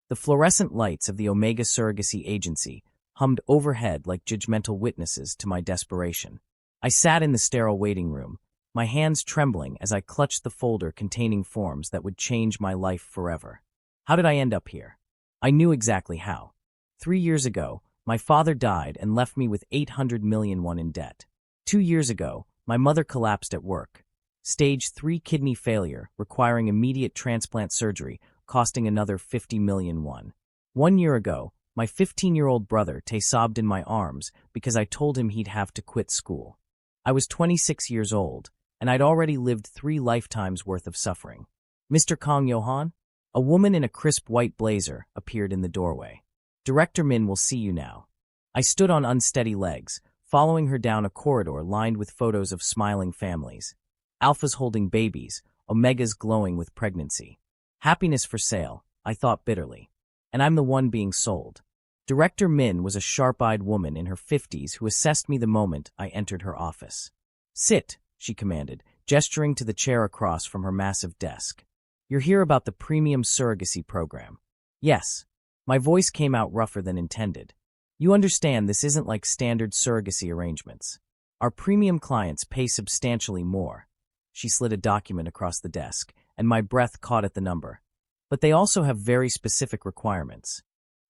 The fluorescent lights of the Omega surrogacy agency hummed overhead like judgmental witnesses to my desperation. I sat in the sterile waiting room, my hands trembling as I clutched the folder containing forms that would change my life forever. How did I end up here? I knew exactly how. 3 years ago, my father died and left me with 800 million won in debt. 2 years ago, my mother collapsed at work. Stage 3 kidney failure, requiring immediate transplant surgery, costing another 50 million won. 1 year ago, my 15-year-old brother sobbed in my arms because I told him he'd have to quit school. I was 26 years old, and I'd already lived 3 lifetimes worth of suffering. Mr. Kong Yoan? A woman in a crisp white blazer appeared in the doorway. Director Min will see you now. I stood on unsteady legs, following her down a corridor lined with photos of smiling families. Alphas holding babies, Omegas glowing with pregnancy. Happiness for sale, I thought bitterly. And I'm the one being sold. Director Min was a sharp-eyed woman in her 50s who assessed me the moment I entered her office. Sit, she commanded, gesturing to the chair across from her massive desk. You're here about the premium surrogacy program. Yes. My voice came out rougher than intended. You understand this isn't like standard surrogacy arrangements. Our premium clients pay substantially more. She slid a document across the desk, and my breath caught at the number. But they also have very specific requirements.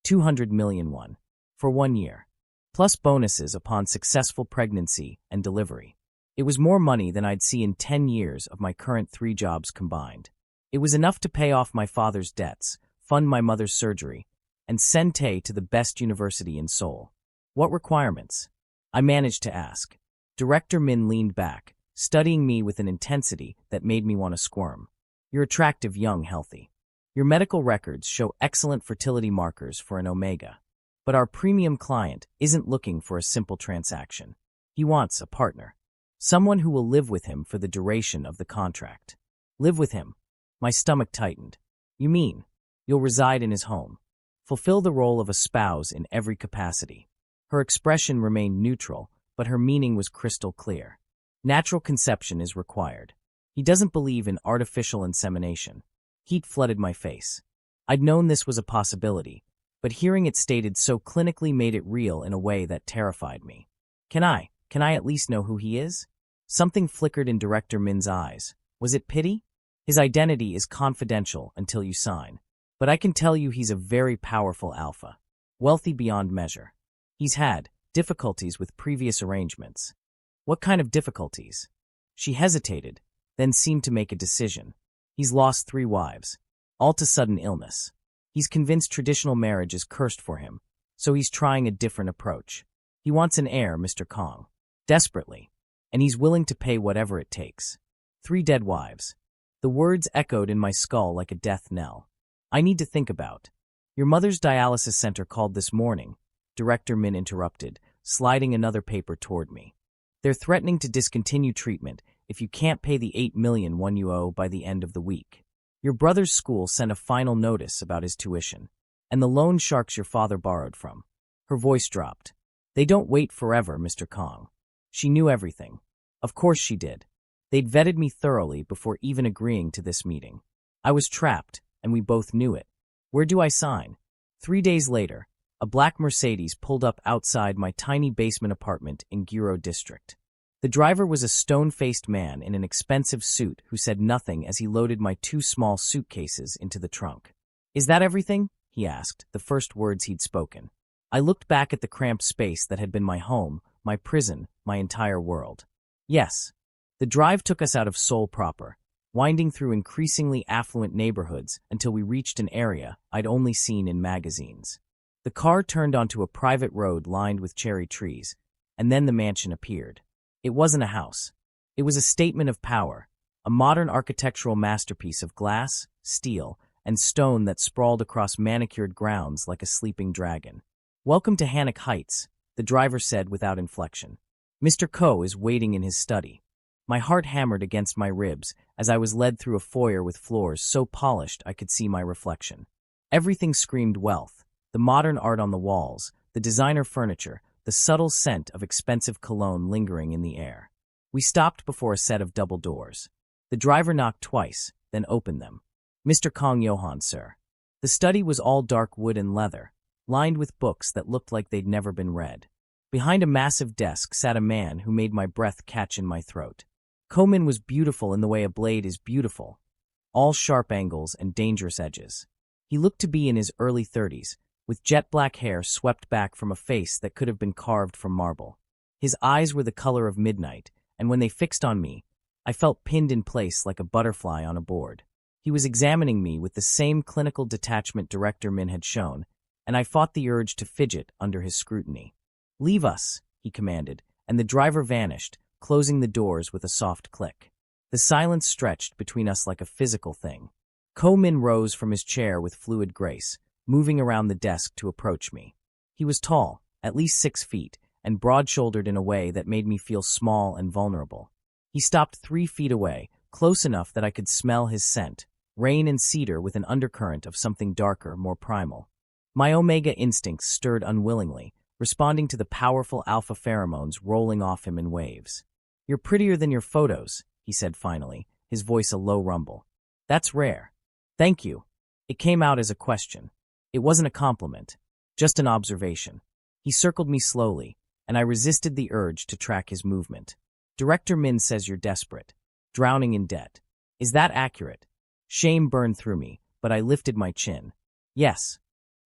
200 million won. For 1 year. Plus bonuses upon successful pregnancy and delivery. It was more money than I'd see in 10 years of my current 3 jobs combined. It was enough to pay off my father's debts, fund my mother's surgery, and send Tae to the best university in Seoul. What requirements? I managed to ask. Director Min leaned back, studying me with an intensity that made me want to squirm. You're attractive, young, healthy. Your medical records show excellent fertility markers for an Omega. But our premium client isn't looking for a simple transaction. He wants a partner. Someone who will live with him for the duration of the contract. Live with him. My stomach tightened. You mean, you'll reside in his home. Fulfill the role of a spouse in every capacity. Her expression remained neutral, but her meaning was crystal clear. Natural conception is required. He doesn't believe in artificial insemination. Heat flooded my face. I'd known this was a possibility, but hearing it stated so clinically made it real in a way that terrified me. Can I at least know who he is? Something flickered in Director Min's eyes. Was it pity? His identity is confidential until you sign. But I can tell you he's a very powerful alpha. Wealthy beyond measure. He's had difficulties with previous arrangements. What kind of difficulties? She hesitated, then seemed to make a decision. He's lost 3 wives. All to sudden illness. He's convinced traditional marriage is cursed for him, so he's trying a different approach. He wants an heir, Mr. Kong. Desperately. And he's willing to pay whatever it takes. 3 dead wives. The words echoed in my skull like a death knell. I need to think about. Your mother's dialysis center called this morning, Director Min interrupted, sliding another paper toward me. They're threatening to discontinue treatment if you can't pay the 8 million won you owe by the end of the week. Your brother's school sent a final notice about his tuition, and the loan sharks your father borrowed from. Her voice dropped. They don't wait forever, Mr. Kong. She knew everything. Of course she did. They'd vetted me thoroughly before even agreeing to this meeting. I was trapped, and we both knew it. Where do I sign? 3 days later, a black Mercedes pulled up outside my tiny basement apartment in Guro District. The driver was a stone-faced man in an expensive suit who said nothing as he loaded my 2 small suitcases into the trunk. Is that everything? He asked, the first words he'd spoken. I looked back at the cramped space that had been my home, my prison, my entire world. Yes. The drive took us out of Seoul proper, winding through increasingly affluent neighborhoods until we reached an area I'd only seen in magazines. The car turned onto a private road lined with cherry trees, and then the mansion appeared. It wasn't a house. It was a statement of power, a modern architectural masterpiece of glass, steel, and stone that sprawled across manicured grounds like a sleeping dragon. Welcome to Hanok Heights, the driver said without inflection. Mr. Ko is waiting in his study. My heart hammered against my ribs as I was led through a foyer with floors so polished I could see my reflection. Everything screamed wealth, the modern art on the walls, the designer furniture, the subtle scent of expensive cologne lingering in the air. We stopped before a set of double doors. The driver knocked twice, then opened them. Mr. Kong Yoan, sir. The study was all dark wood and leather, lined with books that looked like they'd never been read. Behind a massive desk sat a man who made my breath catch in my throat. Ko-min was beautiful in the way a blade is beautiful, all sharp angles and dangerous edges. He looked to be in his early 30s, with jet black hair swept back from a face that could have been carved from marble. His eyes were the color of midnight, and when they fixed on me, I felt pinned in place like a butterfly on a board. He was examining me with the same clinical detachment Director Min had shown, and I fought the urge to fidget under his scrutiny. "Leave us," he commanded, and the driver vanished, closing the doors with a soft click. The silence stretched between us like a physical thing. Ko-min rose from his chair with fluid grace, moving around the desk to approach me. He was tall, at least 6 feet, and broad-shouldered in a way that made me feel small and vulnerable. He stopped 3 feet away, close enough that I could smell his scent, rain and cedar with an undercurrent of something darker, more primal. My Omega instincts stirred unwillingly, responding to the powerful alpha pheromones rolling off him in waves. "You're prettier than your photos," he said finally, his voice a low rumble. "That's rare." "Thank you." It came out as a question. It wasn't a compliment, just an observation. He circled me slowly, and I resisted the urge to track his movement. "Director Min says you're desperate, drowning in debt. Is that accurate?" Shame burned through me, but I lifted my chin. "Yes."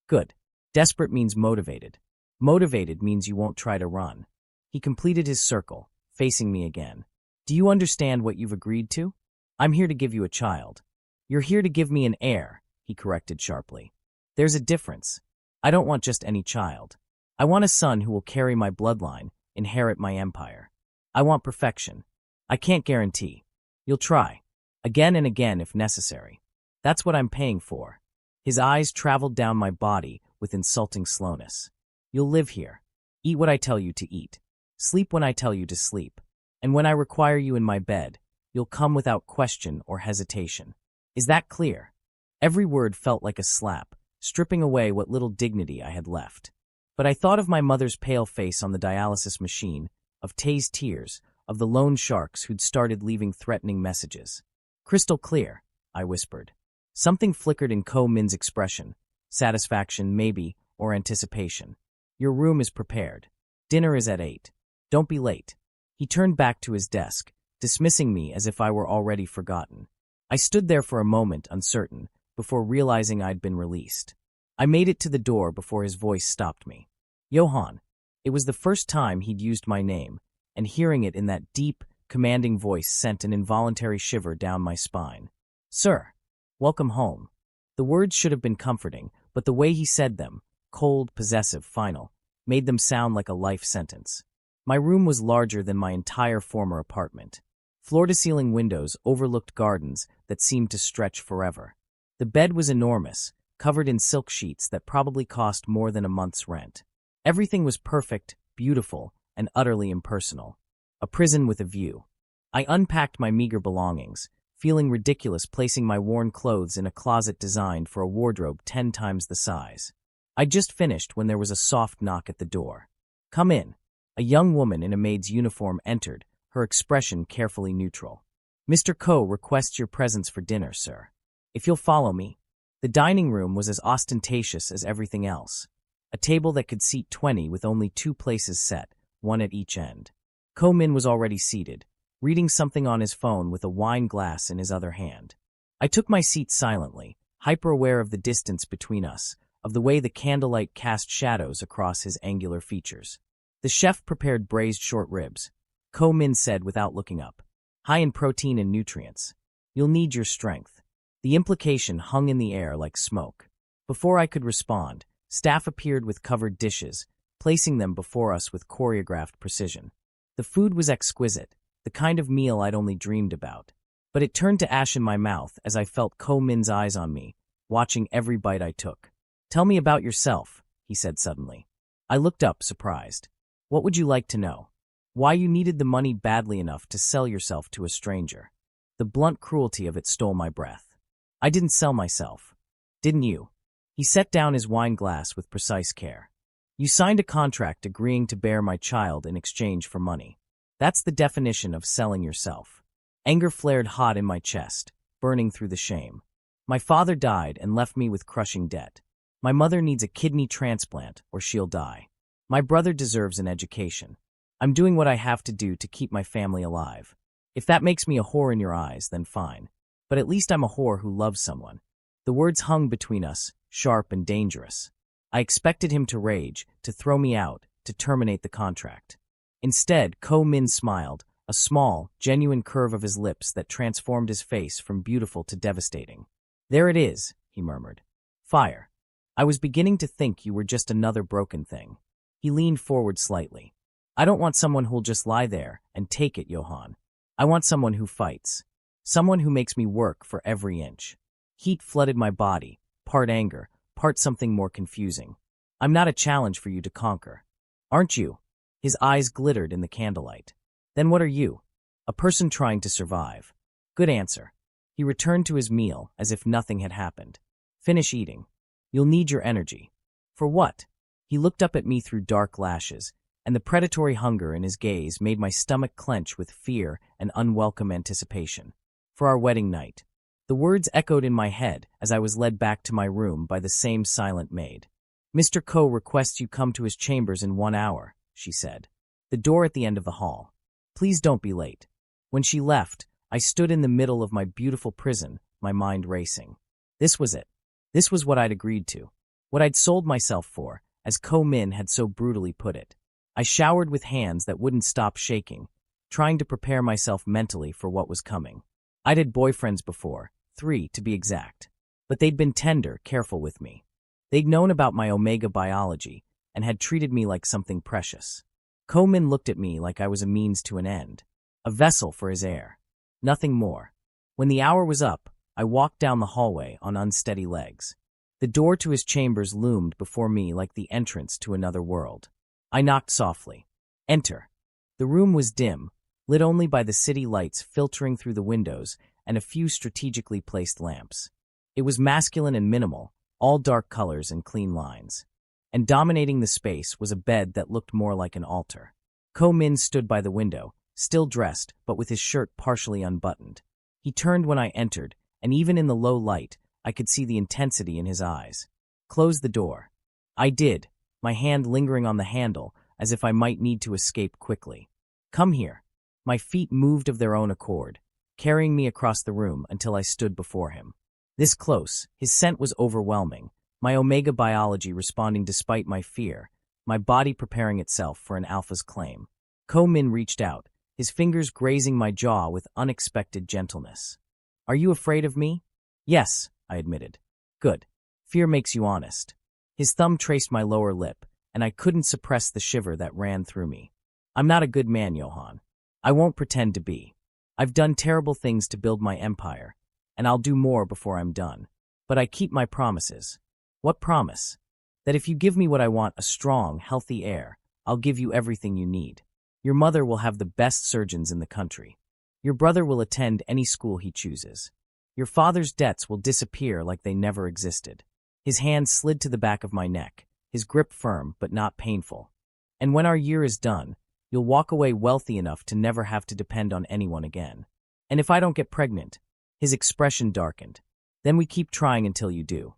"Good. Desperate means motivated. Motivated means you won't try to run." He completed his circle, facing me again. "Do you understand what you've agreed to? I'm here to give you a child." "You're here to give me an heir," he corrected sharply. "There's a difference. I don't want just any child. I want a son who will carry my bloodline, inherit my empire. I want perfection. I can't guarantee. You'll try. Again and again if necessary. That's what I'm paying for." His eyes traveled down my body with insulting slowness. "You'll live here. Eat what I tell you to eat. Sleep when I tell you to sleep. And when I require you in my bed, you'll come without question or hesitation. Is that clear?" Every word felt like a slap, stripping away what little dignity I had left. But I thought of my mother's pale face on the dialysis machine, of Tay's tears, of the lone sharks who'd started leaving threatening messages. "Crystal clear," I whispered. Something flickered in Ko-min's expression, satisfaction maybe, or anticipation. "Your room is prepared. Dinner is at 8. Don't be late." He turned back to his desk, dismissing me as if I were already forgotten. I stood there for a moment, uncertain, before realizing I'd been released. I made it to the door before his voice stopped me. "Yoan." It was the first time he'd used my name, and hearing it in that deep, commanding voice sent an involuntary shiver down my spine. "Sir, welcome home." The words should have been comforting, but the way he said them, cold, possessive, final, made them sound like a life sentence. My room was larger than my entire former apartment. Floor-to-ceiling windows overlooked gardens that seemed to stretch forever. The bed was enormous, covered in silk sheets that probably cost more than a month's rent. Everything was perfect, beautiful, and utterly impersonal. A prison with a view. I unpacked my meager belongings, feeling ridiculous placing my worn clothes in a closet designed for a wardrobe 10 times the size. I'd just finished when there was a soft knock at the door. "Come in." A young woman in a maid's uniform entered, her expression carefully neutral. "Mr. Ko requests your presence for dinner, sir. If you'll follow me." The dining room was as ostentatious as everything else. A table that could seat 20 with only 2 places set, one at each end. Ko-min was already seated, reading something on his phone with a wine glass in his other hand. I took my seat silently, hyper-aware of the distance between us, of the way the candlelight cast shadows across his angular features. The chef prepared braised short ribs. Ko-min said without looking up. "High in protein and nutrients. You'll need your strength." The implication hung in the air like smoke. Before I could respond, staff appeared with covered dishes, placing them before us with choreographed precision. The food was exquisite, the kind of meal I'd only dreamed about. But it turned to ash in my mouth as I felt Ko-min's eyes on me, watching every bite I took. "Tell me about yourself," he said suddenly. I looked up, surprised. "What would you like to know?" "Why you needed the money badly enough to sell yourself to a stranger." The blunt cruelty of it stole my breath. "I didn't sell myself. Didn't you?" He set down his wine glass with precise care. "You signed a contract agreeing to bear my child in exchange for money. That's the definition of selling yourself." Anger flared hot in my chest, burning through the shame. My father died and left me with crushing debt. My mother needs a kidney transplant or she'll die. My brother deserves an education. I'm doing what I have to do to keep my family alive. If that makes me a whore in your eyes, then fine. But at least I'm a whore who loves someone. The words hung between us, sharp and dangerous. I expected him to rage, to throw me out, to terminate the contract. Instead, Ko-min smiled, a small, genuine curve of his lips that transformed his face from beautiful to devastating. There it is, he murmured. Fire. I was beginning to think you were just another broken thing. He leaned forward slightly. I don't want someone who'll just lie there and take it, Yoan. I want someone who fights. Someone who makes me work for every inch. Heat flooded my body, part anger, part something more confusing. I'm not a challenge for you to conquer. Aren't you? His eyes glittered in the candlelight. Then what are you? A person trying to survive. Good answer. He returned to his meal as if nothing had happened. Finish eating. You'll need your energy. For what? He looked up at me through dark lashes, and the predatory hunger in his gaze made my stomach clench with fear and unwelcome anticipation. For our wedding night. The words echoed in my head as I was led back to my room by the same silent maid. Mr. Ko requests you come to his chambers in 1 hour, she said. The door at the end of the hall. Please don't be late. When she left, I stood in the middle of my beautiful prison, my mind racing. This was it. This was what I'd agreed to. What I'd sold myself for, as Ko-min had so brutally put it. I showered with hands that wouldn't stop shaking, trying to prepare myself mentally for what was coming. I'd had boyfriends before, 3 to be exact. But they'd been tender, careful with me. They'd known about my Omega biology and had treated me like something precious. Ko-min looked at me like I was a means to an end, a vessel for his heir. Nothing more. When the hour was up, I walked down the hallway on unsteady legs. The door to his chambers loomed before me like the entrance to another world. I knocked softly. Enter. The room was dim, lit only by the city lights filtering through the windows and a few strategically placed lamps. It was masculine and minimal, all dark colors and clean lines. And dominating the space was a bed that looked more like an altar. Ko-min stood by the window, still dressed, but with his shirt partially unbuttoned. He turned when I entered, and even in the low light, I could see the intensity in his eyes. Close the door. I did, my hand lingering on the handle, as if I might need to escape quickly. Come here. My feet moved of their own accord, carrying me across the room until I stood before him. This close, his scent was overwhelming, my Omega biology responding despite my fear, my body preparing itself for an alpha's claim. Ko-min reached out, his fingers grazing my jaw with unexpected gentleness. Are you afraid of me? Yes, I admitted. Good. Fear makes you honest. His thumb traced my lower lip, and I couldn't suppress the shiver that ran through me. I'm not a good man, Yoan. I won't pretend to be. I've done terrible things to build my empire, and I'll do more before I'm done. But I keep my promises. What promise? That if you give me what I want, a strong, healthy heir, I'll give you everything you need. Your mother will have the best surgeons in the country. Your brother will attend any school he chooses. Your father's debts will disappear like they never existed. His hand slid to the back of my neck, his grip firm but not painful. And when our year is done, you'll walk away wealthy enough to never have to depend on anyone again. And if I don't get pregnant, his expression darkened. Then we keep trying until you do.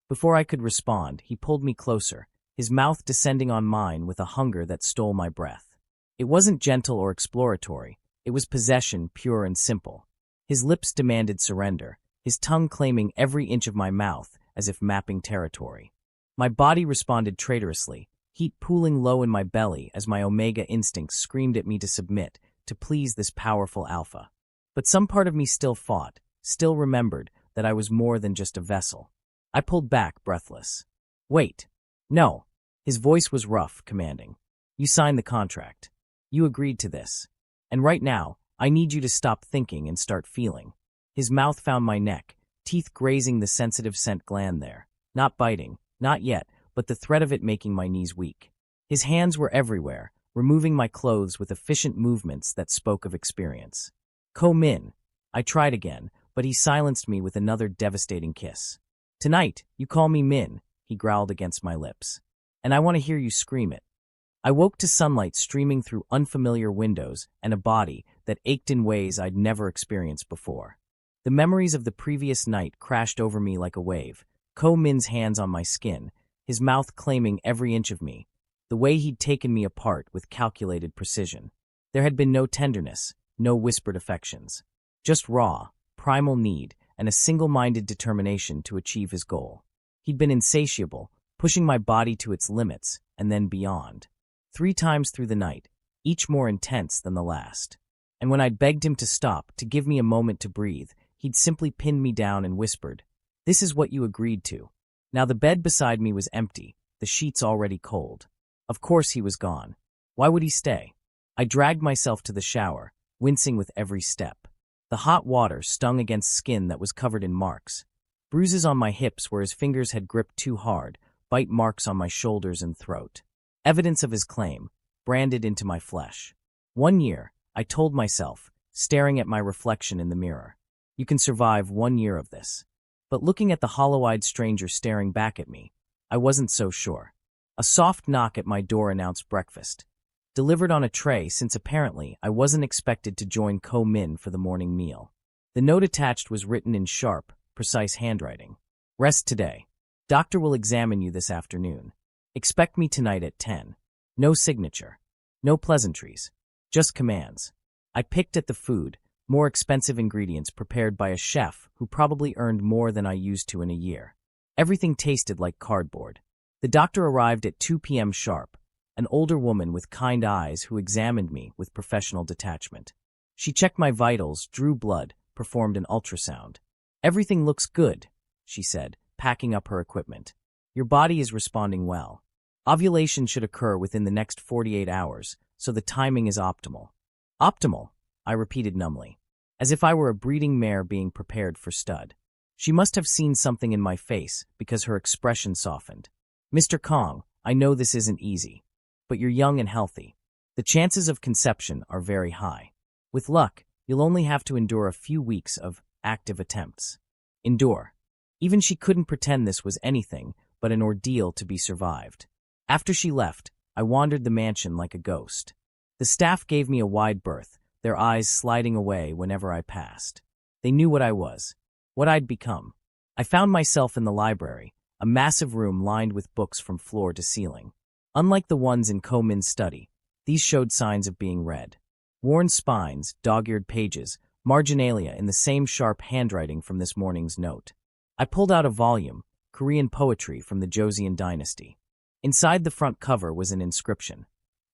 Before I could respond, he pulled me closer, his mouth descending on mine with a hunger that stole my breath. It wasn't gentle or exploratory, it was possession, pure and simple. His lips demanded surrender, his tongue claiming every inch of my mouth as if mapping territory. My body responded traitorously, heat pooling low in my belly as my Omega instincts screamed at me to submit, to please this powerful alpha. But some part of me still fought, still remembered that I was more than just a vessel. I pulled back, breathless. Wait. No. His voice was rough, commanding. You signed the contract. You agreed to this. And right now, I need you to stop thinking and start feeling. His mouth found my neck, teeth grazing the sensitive scent gland there. Not biting, not yet, but the threat of it making my knees weak. His hands were everywhere, removing my clothes with efficient movements that spoke of experience. Ko-min. I tried again, but he silenced me with another devastating kiss. Tonight, you call me Min, he growled against my lips. And I want to hear you scream it. I woke to sunlight streaming through unfamiliar windows and a body that ached in ways I'd never experienced before. The memories of the previous night crashed over me like a wave. Ko Min's hands on my skin, his mouth claiming every inch of me, the way he'd taken me apart with calculated precision. There had been no tenderness, no whispered affections. Just raw, primal need and a single-minded determination to achieve his goal. He'd been insatiable, pushing my body to its limits and then beyond. 3 times through the night, each more intense than the last. And when I'd begged him to stop, to give me a moment to breathe, he'd simply pinned me down and whispered, "This is what you agreed to." Now the bed beside me was empty, the sheets already cold. Of course he was gone. Why would he stay? I dragged myself to the shower, wincing with every step. The hot water stung against skin that was covered in marks. Bruises on my hips where his fingers had gripped too hard, bite marks on my shoulders and throat. Evidence of his claim, branded into my flesh. 1 year, I told myself, staring at my reflection in the mirror. You can survive 1 year of this. But looking at the hollow-eyed stranger staring back at me, I wasn't so sure. A soft knock at my door announced breakfast, delivered on a tray since apparently I wasn't expected to join Ko Min for the morning meal. The note attached was written in sharp, precise handwriting. Rest today. Doctor will examine you this afternoon. Expect me tonight at 10. No signature. No pleasantries. Just commands. I picked at the food, more expensive ingredients prepared by a chef who probably earned more than I used to in a year. Everything tasted like cardboard. The doctor arrived at 2 p.m. sharp, an older woman with kind eyes who examined me with professional detachment. She checked my vitals, drew blood, performed an ultrasound. "Everything looks good," she said, packing up her equipment. "Your body is responding well. Ovulation should occur within the next 48 hours, so the timing is optimal." "Optimal," I repeated numbly, as if I were a breeding mare being prepared for stud. She must have seen something in my face because her expression softened. "Mr. Kong, I know this isn't easy, but you're young and healthy. The chances of conception are very high. With luck, you'll only have to endure a few weeks of active attempts." Endure. Even she couldn't pretend this was anything but an ordeal to be survived. After she left, I wandered the mansion like a ghost. The staff gave me a wide berth, their eyes sliding away whenever I passed. They knew what I was, what I'd become. I found myself in the library, a massive room lined with books from floor to ceiling. Unlike the ones in Ko Min's study, these showed signs of being read. Worn spines, dog-eared pages, marginalia in the same sharp handwriting from this morning's note. I pulled out a volume, Korean poetry from the Joseon dynasty. Inside the front cover was an inscription.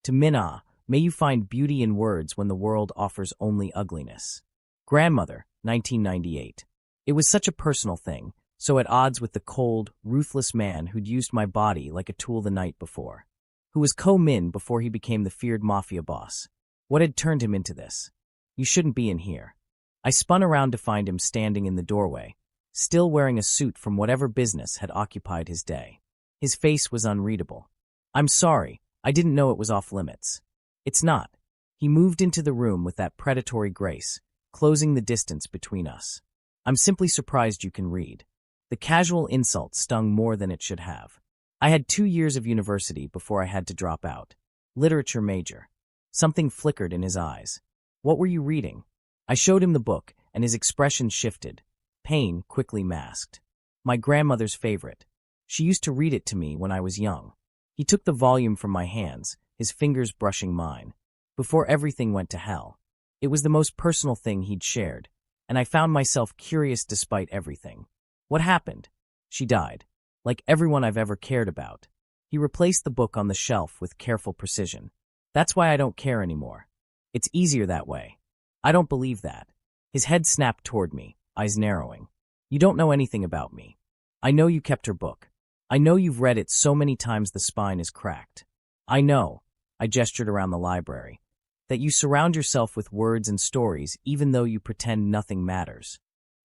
"To Min-ah, may you find beauty in words when the world offers only ugliness." Grandmother, 1998. It was such a personal thing, so at odds with the cold, ruthless man who'd used my body like a tool the night before. Who was Ko Min before he became the feared mafia boss? What had turned him into this? "You shouldn't be in here." I spun around to find him standing in the doorway, still wearing a suit from whatever business had occupied his day. His face was unreadable. "I'm sorry, I didn't know it was off limits." "It's not." He moved into the room with that predatory grace, closing the distance between us. "I'm simply surprised you can read." The casual insult stung more than it should have. I had 2 years of university before I had to drop out. Literature major. Something flickered in his eyes. "What were you reading?" I showed him the book, and his expression shifted. Pain quickly masked. "My grandmother's favorite. She used to read it to me when I was young." He took the volume from my hands, his fingers brushing mine. Before everything went to hell. It was the most personal thing he'd shared, and I found myself curious despite everything. "What happened?" "She died. Like everyone I've ever cared about." He replaced the book on the shelf with careful precision. "That's why I don't care anymore. It's easier that way." "I don't believe that." His head snapped toward me, eyes narrowing. "You don't know anything about me. I know you kept her book. I know you've read it so many times the spine is cracked. I know," I gestured around the library, "that you surround yourself with words and stories even though you pretend nothing matters."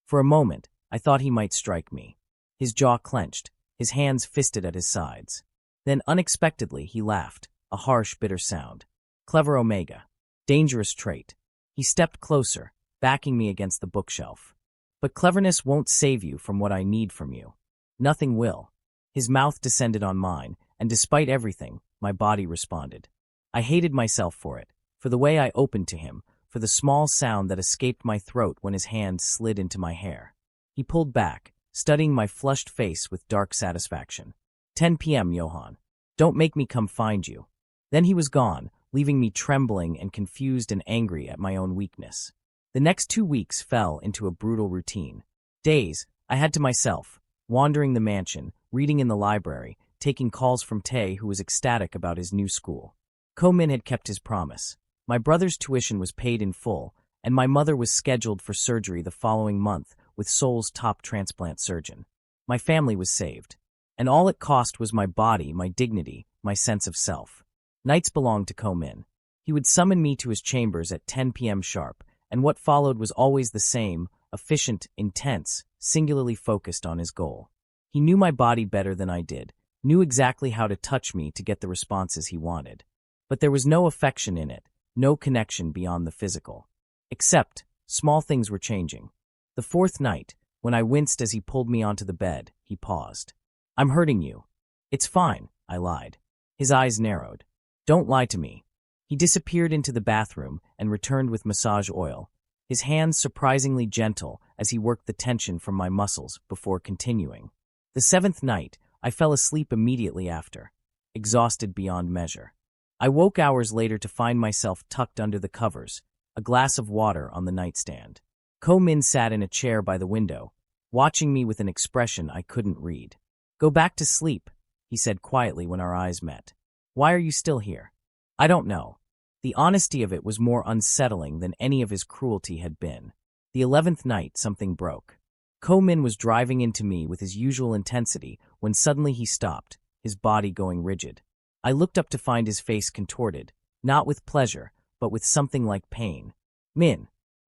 For a moment, I thought he might strike me. His jaw clenched, his hands fisted at his sides. Then unexpectedly he laughed, a harsh, bitter sound. "Clever Omega. Dangerous trait." He stepped closer, backing me against the bookshelf. "But cleverness won't save you from what I need from you. Nothing will." His mouth descended on mine, and despite everything, my body responded. I hated myself for it, for the way I opened to him, for the small sound that escaped my throat when his hand slid into my hair. He pulled back, studying my flushed face with dark satisfaction. 10 p.m., Yoan. Don't make me come find you. Then he was gone, leaving me trembling and confused and angry at my own weakness. The next 2 weeks fell into a brutal routine. Days, I had to myself, wandering the mansion, reading in the library, taking calls from Tae, who was ecstatic about his new school. Ko-min had kept his promise. My brother's tuition was paid in full, and my mother was scheduled for surgery the following month with Seoul's top transplant surgeon. My family was saved. And all it cost was my body, my dignity, my sense of self. Nights belonged to Ko-min. He would summon me to his chambers at 10 p.m. sharp, and what followed was always the same, efficient, intense, singularly focused on his goal. He knew my body better than I did, knew exactly how to touch me to get the responses he wanted. But there was no affection in it, no connection beyond the physical. Except, small things were changing. The fourth night, when I winced as he pulled me onto the bed, he paused. "I'm hurting you." "It's fine," I lied. His eyes narrowed. "Don't lie to me." He disappeared into the bathroom and returned with massage oil, his hands surprisingly gentle as he worked the tension from my muscles before continuing. The seventh night, I fell asleep immediately after, exhausted beyond measure. I woke hours later to find myself tucked under the covers, a glass of water on the nightstand. Ko-min sat in a chair by the window, watching me with an expression I couldn't read. "Go back to sleep," he said quietly when our eyes met. "Why are you still here?" "I don't know." The honesty of it was more unsettling than any of his cruelty had been. The 11th night, something broke. Ko-min was driving into me with his usual intensity when suddenly he stopped, his body going rigid. I looked up to find his face contorted, not with pleasure, but with something like pain. "Min."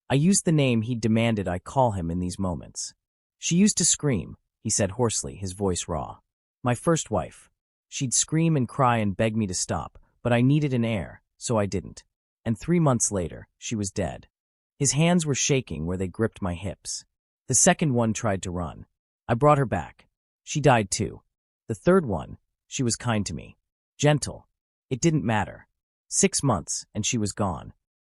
I used the name he'd demanded I call him in these moments. "She used to scream," he said hoarsely, his voice raw. "My first wife. She'd scream and cry and beg me to stop, but I needed an heir, so I didn't. And 3 months later, she was dead." His hands were shaking where they gripped my hips. "The second one tried to run. I brought her back. She died too. The third one, she was kind to me. Gentle. It didn't matter. 6 months, and she was gone."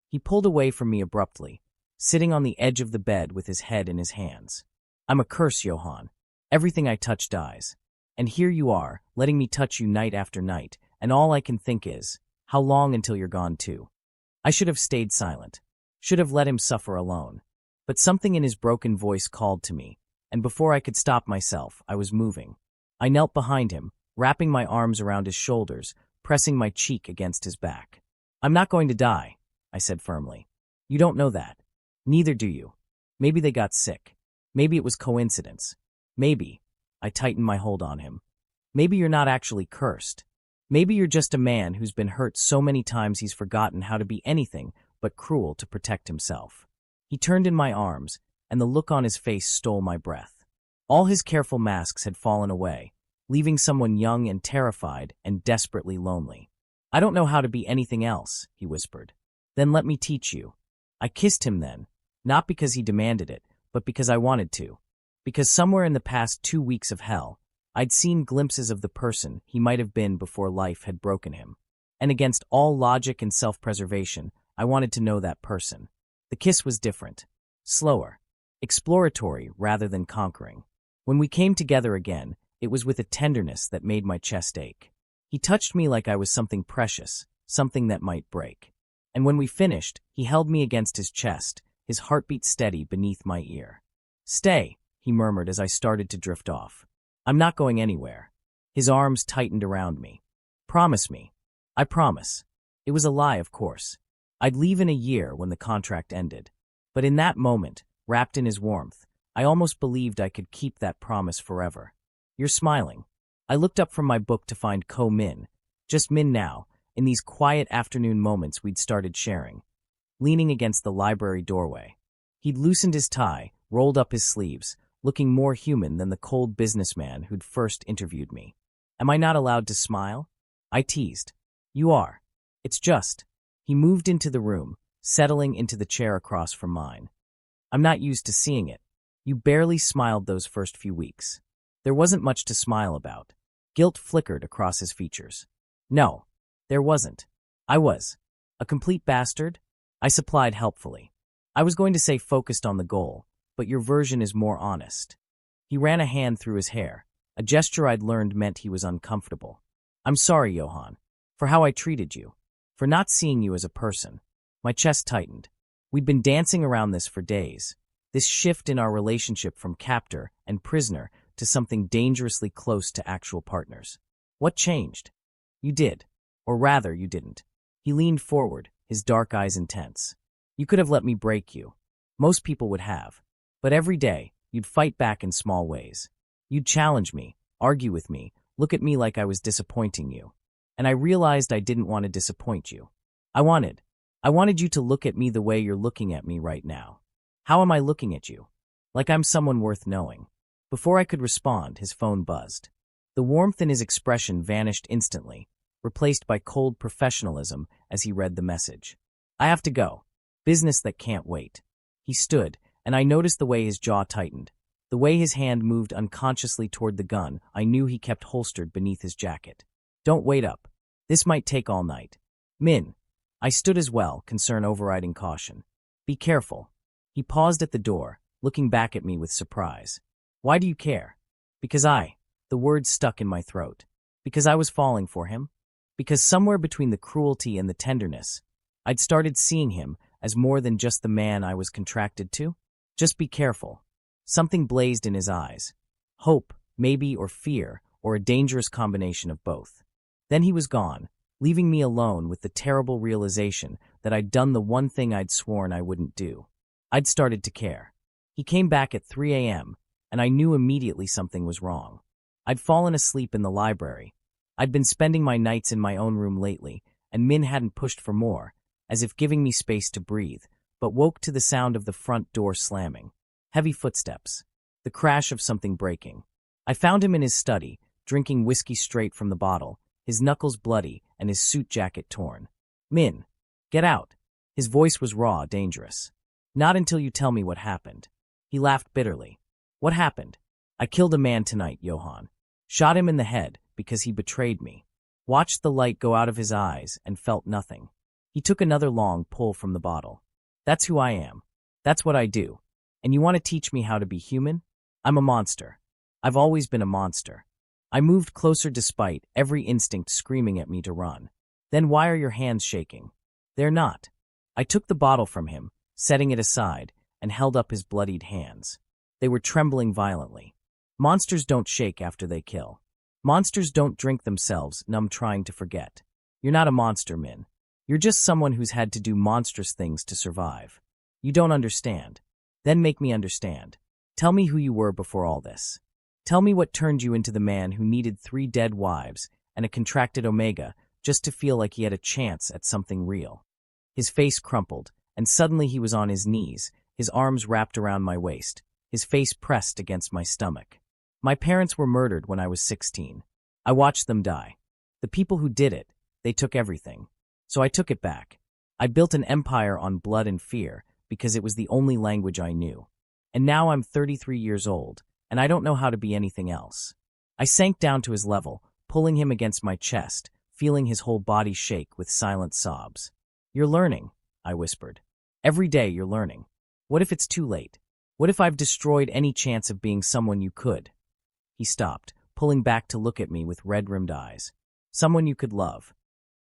He pulled away from me abruptly, sitting on the edge of the bed with his head in his hands. "I'm a curse, Yoan. Everything I touch dies. And here you are, letting me touch you night after night, and all I can think is, how long until you're gone too?" I should have stayed silent, should have let him suffer alone. But something in his broken voice called to me, and before I could stop myself, I was moving. I knelt behind him, wrapping my arms around his shoulders, pressing my cheek against his back. "I'm not going to die," I said firmly. "You don't know that. Neither do you. Maybe they got sick. Maybe it was coincidence. Maybe," I tightened my hold on him, "maybe you're not actually cursed. Maybe you're just a man who's been hurt so many times he's forgotten how to be anything but cruel to protect himself." He turned in my arms, and the look on his face stole my breath. All his careful masks had fallen away, leaving someone young and terrified and desperately lonely. "I don't know how to be anything else," he whispered. "Then let me teach you." I kissed him then, not because he demanded it, but because I wanted to. Because somewhere in the past 2 weeks of hell, I'd seen glimpses of the person he might have been before life had broken him. And against all logic and self-preservation, I wanted to know that person. The kiss was different, slower, exploratory rather than conquering. When we came together again, it was with a tenderness that made my chest ache. He touched me like I was something precious, something that might break. And when we finished, he held me against his chest, his heartbeat steady beneath my ear. "Stay," he murmured as I started to drift off. "I'm not going anywhere." His arms tightened around me. "Promise me." "I promise." It was a lie, of course. I'd leave in a year when the contract ended. But in that moment, wrapped in his warmth, I almost believed I could keep that promise forever. "You're smiling." I looked up from my book to find Ko-min, just Min now, in these quiet afternoon moments we'd started sharing, leaning against the library doorway. He'd loosened his tie, rolled up his sleeves, looking more human than the cold businessman who'd first interviewed me. "Am I not allowed to smile?" I teased. "You are. It's just." He moved into the room, settling into the chair across from mine. "I'm not used to seeing it. You barely smiled those first few weeks." There wasn't much to smile about. Guilt flickered across his features. "No, there wasn't. I was. A complete bastard?" I supplied helpfully. I was going to say focused on the goal, but your version is more honest. He ran a hand through his hair, a gesture I'd learned meant he was uncomfortable. I'm sorry, Yoan, for how I treated you, for not seeing you as a person. My chest tightened. We'd been dancing around this for days, this shift in our relationship from captor and prisoner to something dangerously close to actual partners. What changed? You did. Or rather, you didn't. He leaned forward, his dark eyes intense. You could have let me break you. Most people would have. But every day, you'd fight back in small ways. You'd challenge me, argue with me, look at me like I was disappointing you. And I realized I didn't want to disappoint you. I wanted you to look at me the way you're looking at me right now. How am I looking at you? Like I'm someone worth knowing. Before I could respond, his phone buzzed. The warmth in his expression vanished instantly, replaced by cold professionalism as he read the message. I have to go. Business that can't wait. He stood, and I noticed the way his jaw tightened. The way his hand moved unconsciously toward the gun I knew he kept holstered beneath his jacket. Don't wait up. This might take all night. Min. I stood as well, concern overriding caution. Be careful. He paused at the door, looking back at me with surprise. Why do you care? Because the words stuck in my throat. Because I was falling for him? Because somewhere between the cruelty and the tenderness, I'd started seeing him as more than just the man I was contracted to? Just be careful. Something blazed in his eyes. Hope, maybe, or fear, or a dangerous combination of both. Then he was gone, leaving me alone with the terrible realization that I'd done the one thing I'd sworn I wouldn't do. I'd started to care. He came back at 3 a.m., and I knew immediately something was wrong. I'd fallen asleep in the library. I'd been spending my nights in my own room lately, and Min hadn't pushed for more, as if giving me space to breathe, but woke to the sound of the front door slamming. Heavy footsteps. The crash of something breaking. I found him in his study, drinking whiskey straight from the bottle, his knuckles bloody and his suit jacket torn. Min, get out. His voice was raw, dangerous. Not until you tell me what happened. He laughed bitterly. What happened? I killed a man tonight, Yoan. Shot him in the head because he betrayed me. Watched the light go out of his eyes and felt nothing. He took another long pull from the bottle. That's who I am. That's what I do. And you want to teach me how to be human? I'm a monster. I've always been a monster. I moved closer despite every instinct screaming at me to run. Then why are your hands shaking? They're not. I took the bottle from him, setting it aside, and held up his bloodied hands. They were trembling violently. Monsters don't shake after they kill. Monsters don't drink themselves, numb trying to forget. You're not a monster, Min. You're just someone who's had to do monstrous things to survive. You don't understand. Then make me understand. Tell me who you were before all this. Tell me what turned you into the man who needed 3 dead wives and a contracted Omega just to feel like he had a chance at something real. His face crumpled, and suddenly he was on his knees, his arms wrapped around my waist, his face pressed against my stomach. My parents were murdered when I was 16. I watched them die. The people who did it, they took everything. So I took it back. I built an empire on blood and fear because it was the only language I knew. And now I'm 33 years old, and I don't know how to be anything else. I sank down to his level, pulling him against my chest, feeling his whole body shake with silent sobs. You're learning, I whispered. Every day you're learning. What if it's too late? What if I've destroyed any chance of being someone you could? He stopped, pulling back to look at me with red-rimmed eyes. Someone you could love.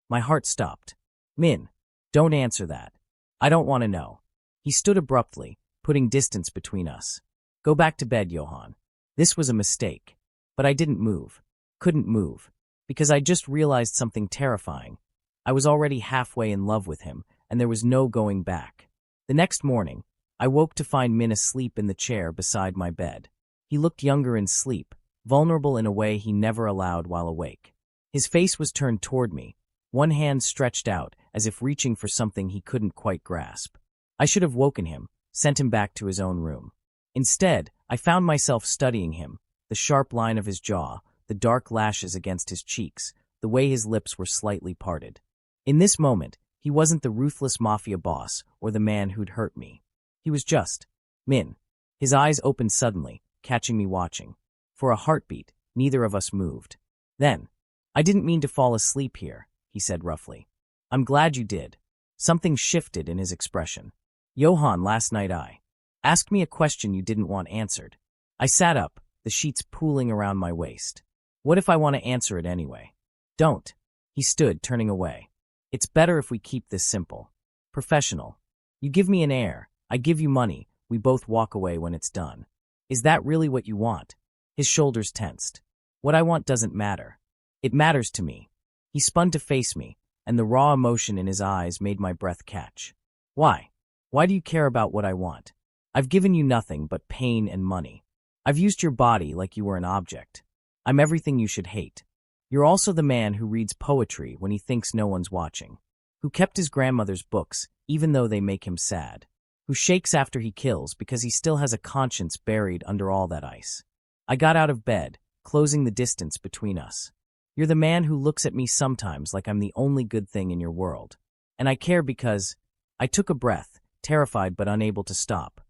My heart stopped. Min, don't answer that. I don't want to know. He stood abruptly, putting distance between us. Go back to bed, Yoan. This was a mistake. But I didn't move. Couldn't move. Because I just realized something terrifying. I was already halfway in love with him, and there was no going back. The next morning, I woke to find Min asleep in the chair beside my bed. He looked younger in sleep, vulnerable in a way he never allowed while awake. His face was turned toward me, one hand stretched out as if reaching for something he couldn't quite grasp. I should have woken him, sent him back to his own room. Instead, I found myself studying him, the sharp line of his jaw, the dark lashes against his cheeks, the way his lips were slightly parted. In this moment, he wasn't the ruthless mafia boss or the man who'd hurt me. He was just Min. His eyes opened suddenly, catching me watching. For a heartbeat, neither of us moved. Then, I didn't mean to fall asleep here, he said roughly. I'm glad you did. Something shifted in his expression. Yoan, last night I asked me a question you didn't want answered. I sat up, the sheets pooling around my waist. What if I want to answer it anyway? Don't. He stood, turning away. It's better if we keep this simple. Professional. You give me an heir, I give you money, we both walk away when it's done. Is that really what you want? His shoulders tensed. What I want doesn't matter. It matters to me. He spun to face me, and the raw emotion in his eyes made my breath catch. Why? Why do you care about what I want? I've given you nothing but pain and money. I've used your body like you were an object. I'm everything you should hate. You're also the man who reads poetry when he thinks no one's watching, who kept his grandmother's books even though they make him sad, who shakes after he kills because he still has a conscience buried under all that ice. I got out of bed, closing the distance between us. You're the man who looks at me sometimes like I'm the only good thing in your world. And I care because I took a breath, terrified but unable to stop,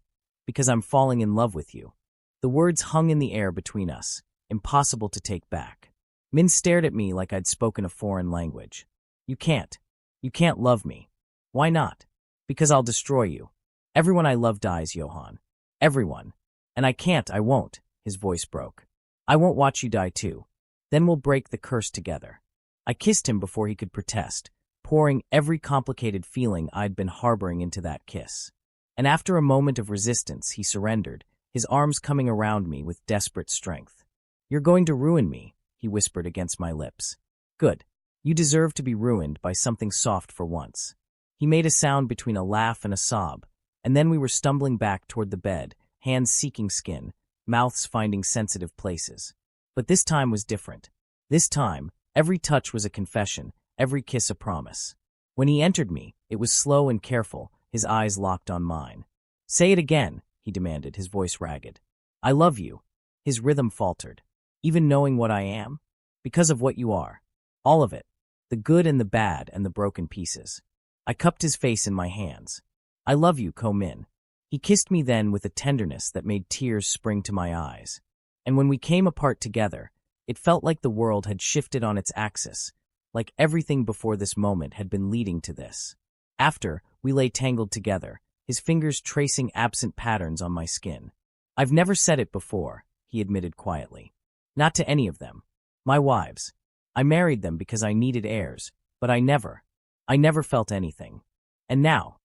because I'm falling in love with you. The words hung in the air between us, impossible to take back. Min stared at me like I'd spoken a foreign language. You can't love me. Why not? Because I'll destroy you. Everyone I love dies, Yoan. Everyone. And I won't, his voice broke. I won't watch you die too. Then we'll break the curse together. I kissed him before he could protest, pouring every complicated feeling I'd been harboring into that kiss. And after a moment of resistance, he surrendered, his arms coming around me with desperate strength. You're going to ruin me, he whispered against my lips. Good. You deserve to be ruined by something soft for once. He made a sound between a laugh and a sob, and then we were stumbling back toward the bed, hands seeking skin, mouths finding sensitive places. But this time was different. This time, every touch was a confession, every kiss a promise. When he entered me, it was slow and careful, his eyes locked on mine. Say it again, he demanded, his voice ragged. I love you. His rhythm faltered. Even knowing what I am? Because of what you are. All of it. The good and the bad and the broken pieces. I cupped his face in my hands. I love you, Ko-min. He kissed me then with a tenderness that made tears spring to my eyes. And when we came apart together, it felt like the world had shifted on its axis, like everything before this moment had been leading to this. After, we lay tangled together, his fingers tracing absent patterns on my skin. I've never said it before, he admitted quietly. Not to any of them. My wives. I married them because I needed heirs, but I never felt anything. And now,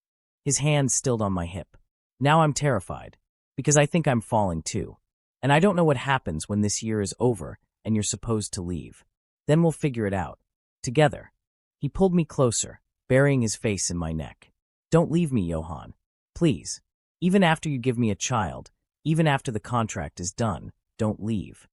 his hand stilled on my hip. Now I'm terrified, because I think I'm falling too. And I don't know what happens when this year is over and you're supposed to leave. Then we'll figure it out. Together. He pulled me closer, burying his face in my neck. Don't leave me, Yoan. Please. Even after you give me a child, even after the contract is done, don't leave.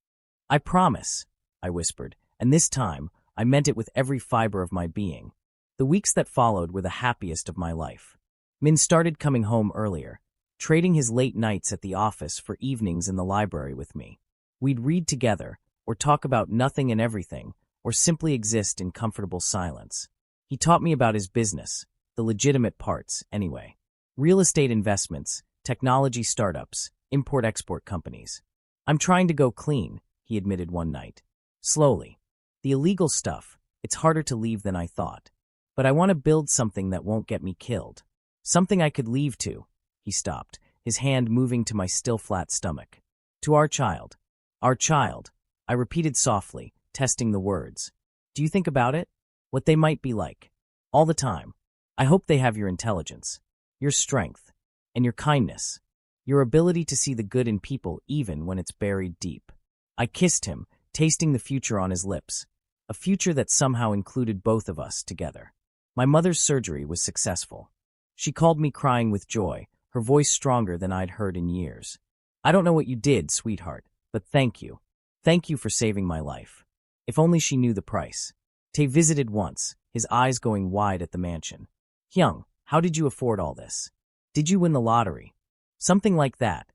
I promise, I whispered, and this time, I meant it with every fiber of my being. The weeks that followed were the happiest of my life. Min started coming home earlier, trading his late nights at the office for evenings in the library with me. We'd read together, or talk about nothing and everything, or simply exist in comfortable silence. He taught me about his business, the legitimate parts, anyway. Real estate investments, technology startups, import-export companies. I'm trying to go clean, he admitted one night. Slowly. The illegal stuff, it's harder to leave than I thought. But I want to build something that won't get me killed. Something I could leave to. He stopped, his hand moving to my still flat stomach. To our child. Our child. I repeated softly, testing the words. Do you think about it? What they might be like. All the time. I hope they have your intelligence, your strength, and your kindness. Your ability to see the good in people even when it's buried deep. I kissed him, tasting the future on his lips. A future that somehow included both of us together. My mother's surgery was successful. She called me crying with joy, her voice stronger than I'd heard in years. I don't know what you did, sweetheart, but thank you. Thank you for saving my life. If only she knew the price. Tae visited once, his eyes going wide at the mansion. Hyung, how did you afford all this? Did you win the lottery? Something like that,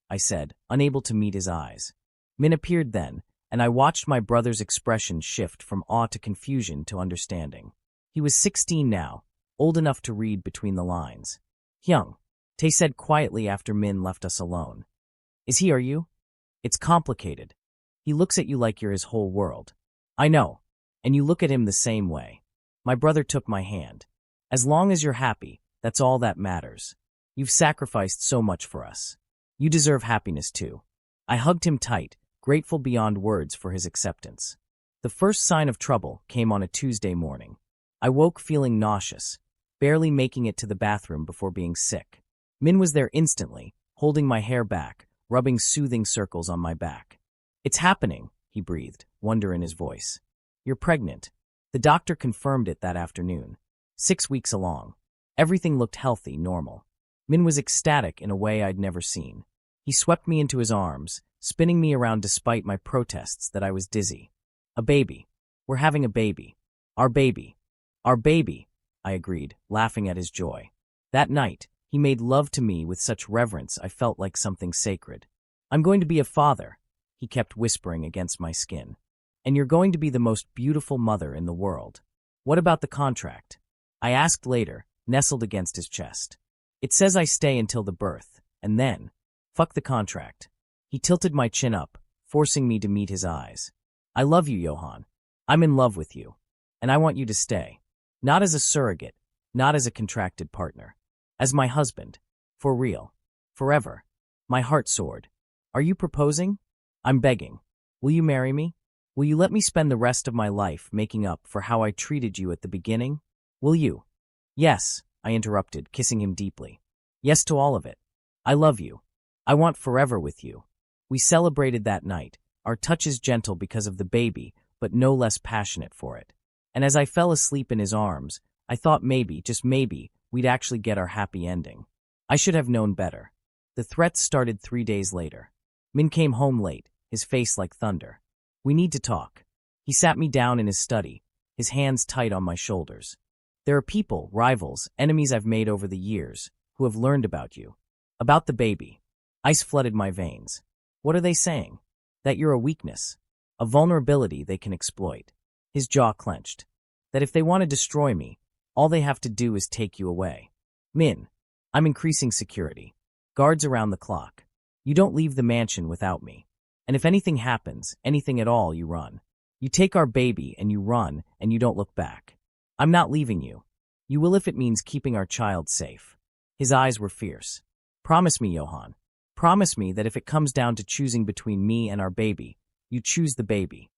I said, unable to meet his eyes. Min appeared then, and I watched my brother's expression shift from awe to confusion to understanding. He was 16 now, old enough to read between the lines. Hyung, Tae said quietly after Min left us alone. Is he, are you? It's complicated. He looks at you like you're his whole world. I know, and you look at him the same way. My brother took my hand. As long as you're happy, that's all that matters. You've sacrificed so much for us. You deserve happiness too. I hugged him tight, grateful beyond words for his acceptance. The first sign of trouble came on a Tuesday morning. I woke feeling nauseous, barely making it to the bathroom before being sick. Min was there instantly, holding my hair back, rubbing soothing circles on my back. "It's happening," he breathed, wonder in his voice. "You're pregnant." The doctor confirmed it that afternoon. 6 weeks along. Everything looked healthy, normal. Min was ecstatic in a way I'd never seen. He swept me into his arms, spinning me around despite my protests that I was dizzy. "A baby. We're having a baby. Our baby. Our baby," I agreed, laughing at his joy. That night, he made love to me with such reverence I felt like something sacred. "I'm going to be a father," he kept whispering against my skin. "And you're going to be the most beautiful mother in the world. What about the contract?" I asked later, nestled against his chest. "It says I stay until the birth, and then, fuck the contract." He tilted my chin up, forcing me to meet his eyes. "I love you, Yoan. I'm in love with you. And I want you to stay. Not as a surrogate, not as a contracted partner. As my husband. For real. Forever." My heart soared. "Are you proposing?" "I'm begging. Will you marry me? Will you let me spend the rest of my life making up for how I treated you at the beginning? Will you?" "Yes," I interrupted, kissing him deeply. "Yes to all of it. I love you. I want forever with you." We celebrated that night, our touches gentle because of the baby, but no less passionate for it. And as I fell asleep in his arms, I thought maybe, just maybe, we'd actually get our happy ending. I should have known better. The threats started 3 days later. Min came home late, his face like thunder. "We need to talk." He sat me down in his study, his hands tight on my shoulders. "There are people, rivals, enemies I've made over the years, who have learned about you. About the baby." Ice flooded my veins. "What are they saying?" "That you're a weakness. A vulnerability they can exploit." His jaw clenched. "That if they want to destroy me, all they have to do is take you away." "Min, I'm increasing security. Guards around the clock. You don't leave the mansion without me. And if anything happens, anything at all, you run. You take our baby and you run and you don't look back. I'm not leaving you. You will if it means keeping our child safe." His eyes were fierce. "Promise me, Yoan. Promise me that if it comes down to choosing between me and our baby, you choose the baby."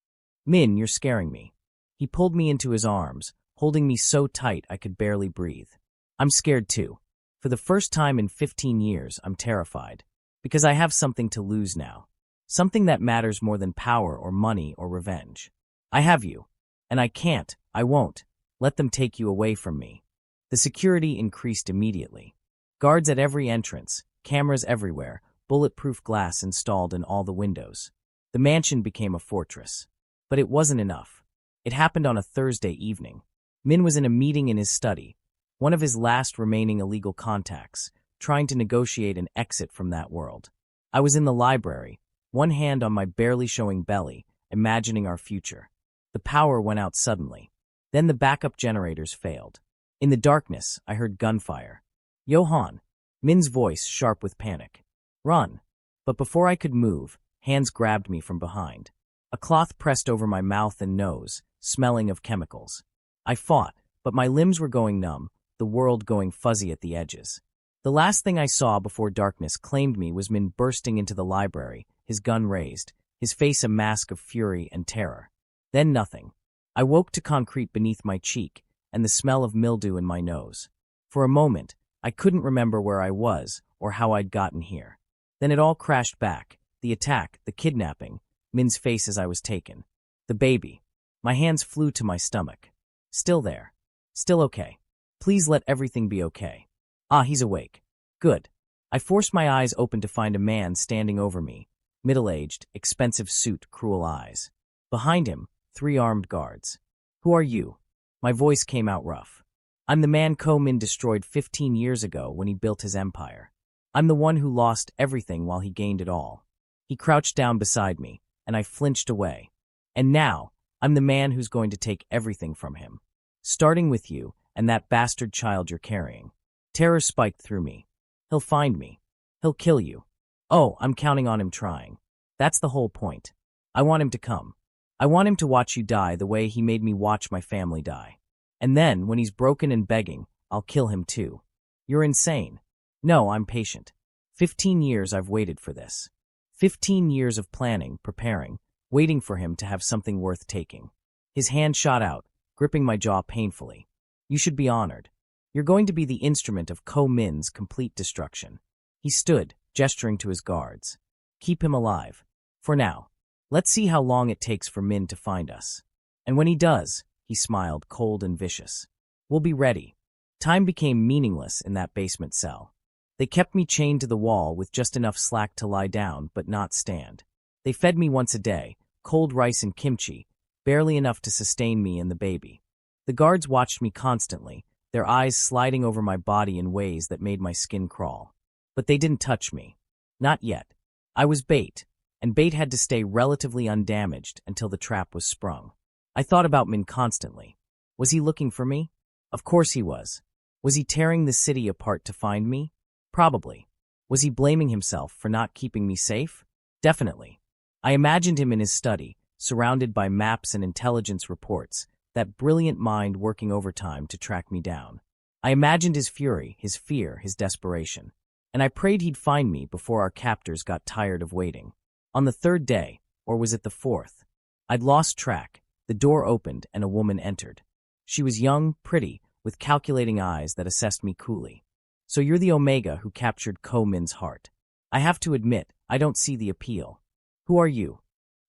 "Min, you're scaring me." He pulled me into his arms, holding me so tight I could barely breathe. "I'm scared too. For the first time in 15 years, I'm terrified. Because I have something to lose now. Something that matters more than power or money or revenge. I have you. And I won't, let them take you away from me." The security increased immediately. Guards at every entrance, cameras everywhere, bulletproof glass installed in all the windows. The mansion became a fortress. But it wasn't enough. It happened on a Thursday evening. Min was in a meeting in his study, one of his last remaining illegal contacts, trying to negotiate an exit from that world. I was in the library, one hand on my barely showing belly, imagining our future. The power went out suddenly. Then the backup generators failed. In the darkness, I heard gunfire. "Yoan," Min's voice sharp with panic. "Run." But before I could move, hands grabbed me from behind. A cloth pressed over my mouth and nose, smelling of chemicals. I fought, but my limbs were going numb, the world going fuzzy at the edges. The last thing I saw before darkness claimed me was Min bursting into the library, his gun raised, his face a mask of fury and terror. Then nothing. I woke to concrete beneath my cheek and the smell of mildew in my nose. For a moment, I couldn't remember where I was or how I'd gotten here. Then it all crashed back, the attack, the kidnapping, Min's face as I was taken. The baby. My hands flew to my stomach. Still there. Still okay. Please let everything be okay. Ah, he's awake. Good. I forced my eyes open to find a man standing over me, middle-aged, expensive suit, cruel eyes. Behind him, 3 armed guards. "Who are you?" My voice came out rough. "I'm the man Min destroyed 15 years ago when he built his empire. I'm the one who lost everything while he gained it all." He crouched down beside me, and I flinched away. "And now, I'm the man who's going to take everything from him. Starting with you and that bastard child you're carrying." Terror spiked through me. "He'll find me. He'll kill you." "Oh, I'm counting on him trying. That's the whole point. I want him to come. I want him to watch you die the way he made me watch my family die. And then, when he's broken and begging, I'll kill him too. You're insane. No, I'm patient. 15 years I've waited for this. 15 years of planning, preparing, waiting for him to have something worth taking. His hand shot out, gripping my jaw painfully. You should be honored. You're going to be the instrument of Ko-min's complete destruction. He stood, gesturing to his guards. Keep him alive. For now. Let's see how long it takes for Min to find us. And when he does, he smiled, cold and vicious. We'll be ready. Time became meaningless in that basement cell. They kept me chained to the wall with just enough slack to lie down but not stand. They fed me once a day, cold rice and kimchi, barely enough to sustain me and the baby. The guards watched me constantly, their eyes sliding over my body in ways that made my skin crawl. But they didn't touch me. Not yet. I was bait, and bait had to stay relatively undamaged until the trap was sprung. I thought about Min constantly. Was he looking for me? Of course he was. Was he tearing the city apart to find me? Probably. Was he blaming himself for not keeping me safe? Definitely. I imagined him in his study, surrounded by maps and intelligence reports, that brilliant mind working overtime to track me down. I imagined his fury, his fear, his desperation. And I prayed he'd find me before our captors got tired of waiting. On the third day, or was it the fourth? I'd lost track. The door opened and a woman entered. She was young, pretty, with calculating eyes that assessed me coolly. So you're the Omega who captured Ko-min's heart. I have to admit, I don't see the appeal. Who are you?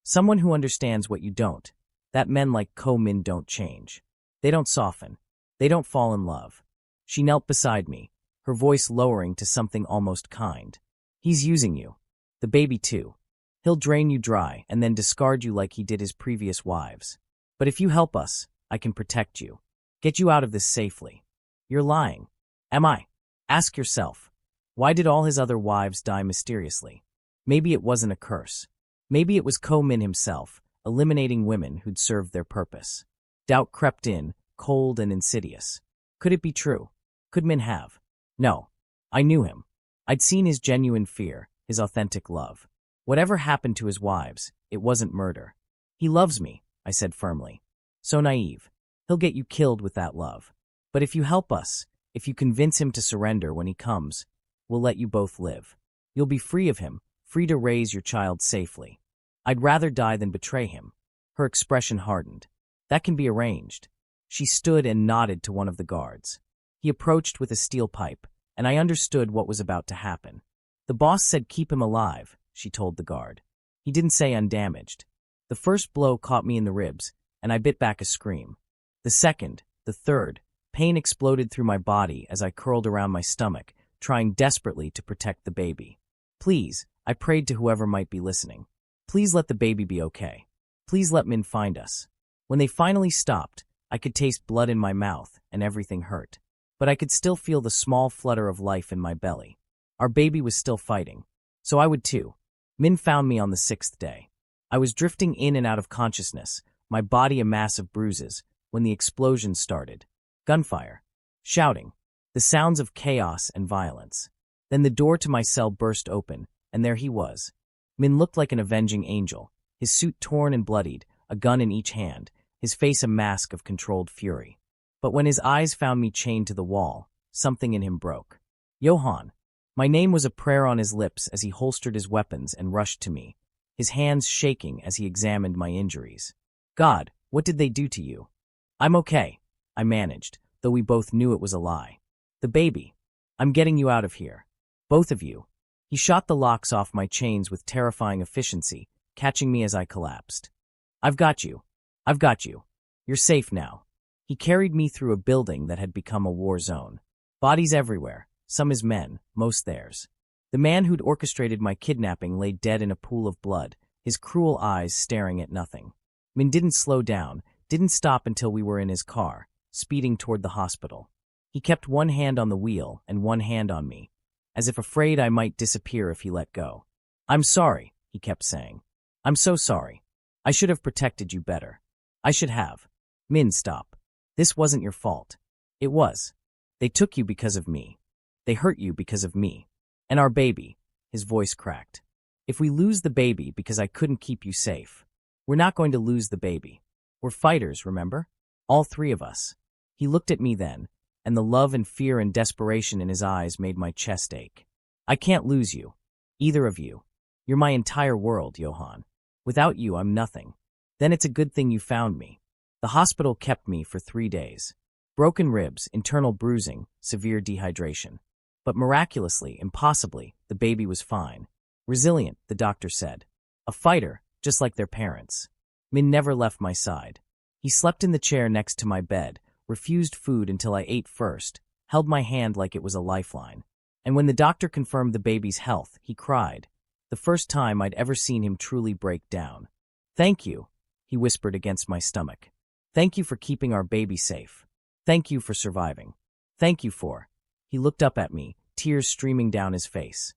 Someone who understands what you don't. That men like Ko-min don't change. They don't soften. They don't fall in love. She knelt beside me, her voice lowering to something almost kind. He's using you. The baby too. He'll drain you dry and then discard you like he did his previous wives. But if you help us, I can protect you. Get you out of this safely. You're lying. Am I? Ask yourself. Why did all his other wives die mysteriously? Maybe it wasn't a curse. Maybe it was Ko-min himself, eliminating women who'd served their purpose. Doubt crept in, cold and insidious. Could it be true? Could Min have? No. I knew him. I'd seen his genuine fear, his authentic love. Whatever happened to his wives, it wasn't murder. He loves me, I said firmly. So naive. He'll get you killed with that love. But if you help us, if you convince him to surrender when he comes, we'll let you both live. You'll be free of him, free to raise your child safely. I'd rather die than betray him. Her expression hardened. That can be arranged. She stood and nodded to one of the guards. He approached with a steel pipe, and I understood what was about to happen. The boss said keep him alive, she told the guard. He didn't say undamaged. The first blow caught me in the ribs, and I bit back a scream. The second, the third, pain exploded through my body as I curled around my stomach, trying desperately to protect the baby. Please, I prayed to whoever might be listening. Please let the baby be okay. Please let Min find us. When they finally stopped, I could taste blood in my mouth and everything hurt. But I could still feel the small flutter of life in my belly. Our baby was still fighting. So I would too. Min found me on the 6th day. I was drifting in and out of consciousness, my body a mass of bruises, when the explosion started. Gunfire. Shouting. The sounds of chaos and violence. Then the door to my cell burst open, and there he was. Min looked like an avenging angel, his suit torn and bloodied, a gun in each hand, his face a mask of controlled fury. But when his eyes found me chained to the wall, something in him broke. Yoan. My name was a prayer on his lips as he holstered his weapons and rushed to me, his hands shaking as he examined my injuries. God, what did they do to you? I'm okay, I managed, though we both knew it was a lie. The baby. I'm getting you out of here. Both of you. He shot the locks off my chains with terrifying efficiency, catching me as I collapsed. I've got you. I've got you. You're safe now. He carried me through a building that had become a war zone. Bodies everywhere, some his men, most theirs. The man who'd orchestrated my kidnapping lay dead in a pool of blood, his cruel eyes staring at nothing. Min didn't slow down, didn't stop until we were in his car, speeding toward the hospital. He kept one hand on the wheel and one hand on me, as if afraid I might disappear if he let go. I'm sorry, he kept saying. I'm so sorry. I should have protected you better. I should have. Min, stop. This wasn't your fault. It was. They took you because of me. They hurt you because of me. And our baby, his voice cracked. If we lose the baby because I couldn't keep you safe, we're not going to lose the baby. We're fighters, remember? All three of us. He looked at me then, and the love and fear and desperation in his eyes made my chest ache. I can't lose you. Either of you. You're my entire world, Yoan. Without you, I'm nothing. Then it's a good thing you found me. The hospital kept me for 3 days. Broken ribs, internal bruising, severe dehydration. But miraculously, impossibly, the baby was fine. Resilient, the doctor said. A fighter, just like their parents. Min never left my side. He slept in the chair next to my bed, refused food until I ate first, held my hand like it was a lifeline. And when the doctor confirmed the baby's health, he cried. The first time I'd ever seen him truly break down. Thank you, he whispered against my stomach. Thank you for keeping our baby safe. Thank you for surviving. Thank you for... He looked up at me, tears streaming down his face.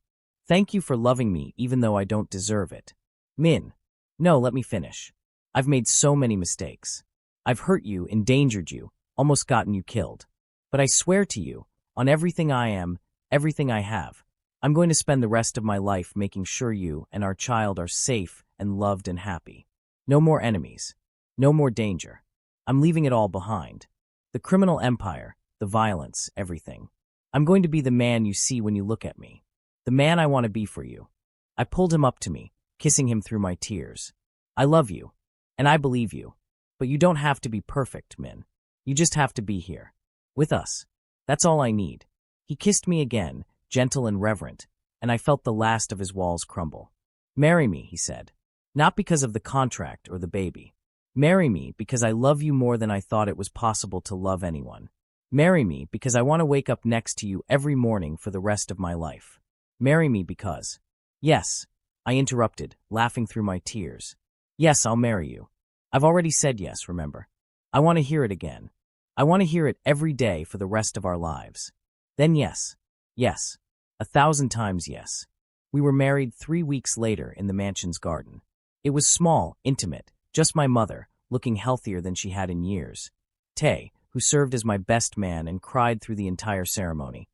Thank you for loving me even though I don't deserve it. Min. No, let me finish. I've made so many mistakes. I've hurt you, endangered you, almost gotten you killed. But I swear to you, on everything I am, everything I have, I'm going to spend the rest of my life making sure you and our child are safe and loved and happy. No more enemies. No more danger. I'm leaving it all behind. The criminal empire, the violence, everything. I'm going to be the man you see when you look at me. The man I want to be for you. I pulled him up to me, kissing him through my tears. I love you, and I believe you. But you don't have to be perfect, Min. You just have to be here. With us. That's all I need. He kissed me again, gentle and reverent, and I felt the last of his walls crumble. Marry me, he said. Not because of the contract or the baby. Marry me because I love you more than I thought it was possible to love anyone. Marry me because I want to wake up next to you every morning for the rest of my life. Marry me because... Yes, I interrupted, laughing through my tears. Yes, I'll marry you. I've already said yes, remember. I want to hear it again. I want to hear it every day for the rest of our lives. Then yes. Yes. 1,000 times yes. We were married 3 weeks later in the mansion's garden. It was small, intimate, just my mother, looking healthier than she had in years. Tay, who served as my best man and cried through the entire ceremony,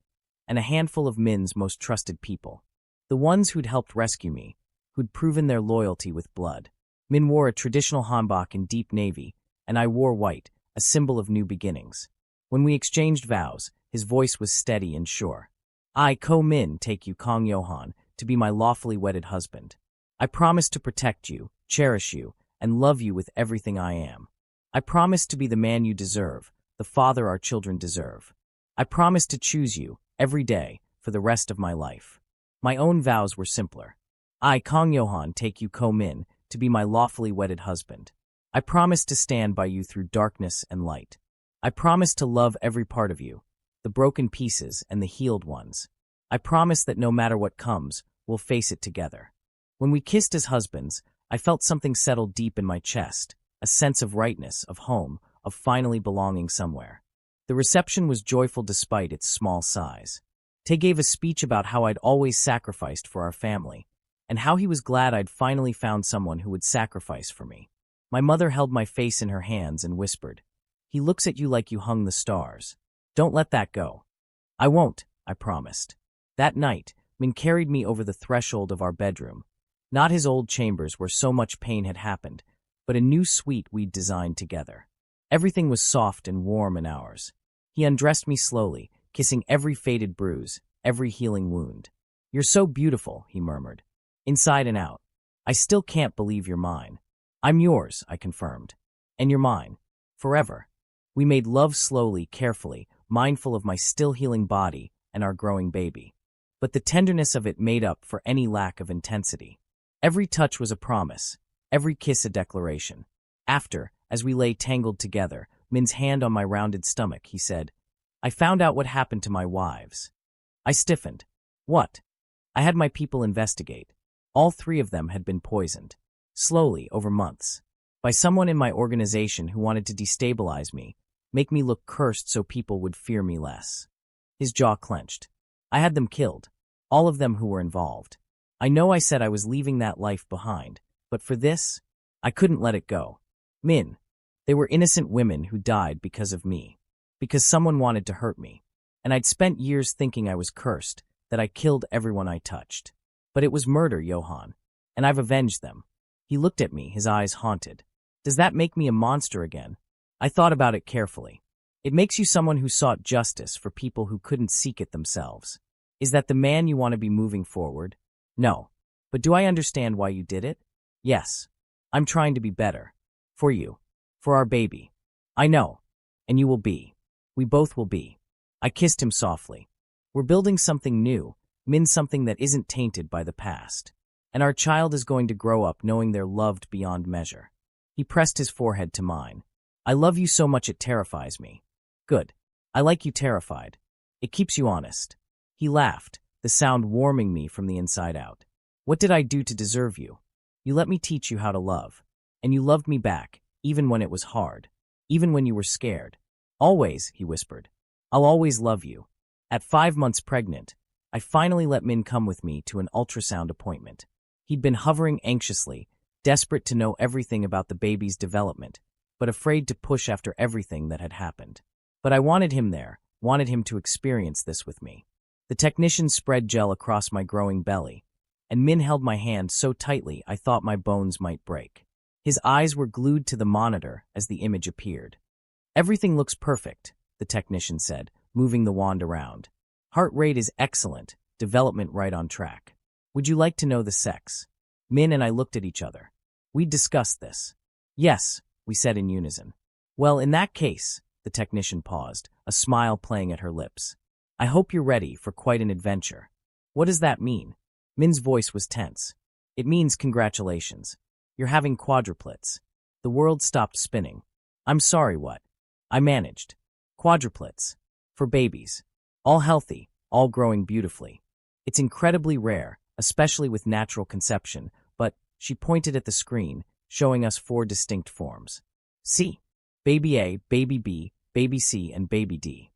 and a handful of Min's most trusted people. The ones who'd helped rescue me, who'd proven their loyalty with blood. Min wore a traditional hanbok in deep navy, and I wore white, a symbol of new beginnings. When we exchanged vows, his voice was steady and sure. I, Min, take you, Kong Yoan, to be my lawfully wedded husband. I promise to protect you, cherish you, and love you with everything I am. I promise to be the man you deserve, the father our children deserve. I promise to choose you, every day, for the rest of my life. My own vows were simpler. I, Kong Yoan, take you, Min, to be my lawfully wedded husband. I promise to stand by you through darkness and light. I promise to love every part of you, the broken pieces and the healed ones. I promise that no matter what comes, we'll face it together. When we kissed as husbands, I felt something settle deep in my chest, a sense of rightness, of home, of finally belonging somewhere. The reception was joyful despite its small size. Tay gave a speech about how I'd always sacrificed for our family, and how he was glad I'd finally found someone who would sacrifice for me. My mother held my face in her hands and whispered, "He looks at you like you hung the stars. Don't let that go." I won't, I promised. That night, Min carried me over the threshold of our bedroom. Not his old chambers where so much pain had happened, but a new suite we'd designed together. Everything was soft and warm in ours. He undressed me slowly, kissing every faded bruise, every healing wound. "You're so beautiful," he murmured. "Inside and out. I still can't believe you're mine." "I'm yours," I confirmed. "And you're mine. Forever." We made love slowly, carefully, mindful of my still healing body and our growing baby. But the tenderness of it made up for any lack of intensity. Every touch was a promise, every kiss a declaration. After, as we lay tangled together, Min's hand on my rounded stomach, he said, "I found out what happened to my wives." I stiffened. What? I had my people investigate. All 3 of them had been poisoned. Slowly, over months. By someone in my organization who wanted to destabilize me, make me look cursed so people would fear me less. His jaw clenched. I had them killed. All of them who were involved. I know I said I was leaving that life behind, but for this, I couldn't let it go. Min, they were innocent women who died because of me. Because someone wanted to hurt me. And I'd spent years thinking I was cursed, that I killed everyone I touched. But it was murder, Yoan. And I've avenged them. He looked at me, his eyes haunted. Does that make me a monster again? I thought about it carefully. It makes you someone who sought justice for people who couldn't seek it themselves. Is that the man you want to be moving forward? No. But do I understand why you did it? Yes. I'm trying to be better. For you. For our baby. I know. And you will be. We both will be. I kissed him softly. We're building something new, something that isn't tainted by the past. And our child is going to grow up knowing they're loved beyond measure. He pressed his forehead to mine. I love you so much it terrifies me. Good. I like you terrified. It keeps you honest. He laughed, the sound warming me from the inside out. What did I do to deserve you? You let me teach you how to love. And you loved me back, even when it was hard. Even when you were scared. Always, he whispered. I'll always love you. At 5 months pregnant, I finally let Min come with me to an ultrasound appointment. He'd been hovering anxiously, desperate to know everything about the baby's development, but afraid to push after everything that had happened. But I wanted him there, wanted him to experience this with me. The technician spread gel across my growing belly, and Min held my hand so tightly I thought my bones might break. His eyes were glued to the monitor as the image appeared. Everything looks perfect, the technician said, moving the wand around. Heart rate is excellent, development right on track. Would you like to know the sex? Min and I looked at each other. We'd discussed this. Yes, we said in unison. Well, in that case, the technician paused, a smile playing at her lips. I hope you're ready for quite an adventure. What does that mean? Min's voice was tense. It means congratulations. You're having quadruplets. The world stopped spinning. I'm sorry, what? I managed. Quadruplets. For babies. All healthy, all growing beautifully. It's incredibly rare, especially with natural conception, but she pointed at the screen, showing us 4 distinct forms. See? Baby A, Baby B, Baby C, and Baby D.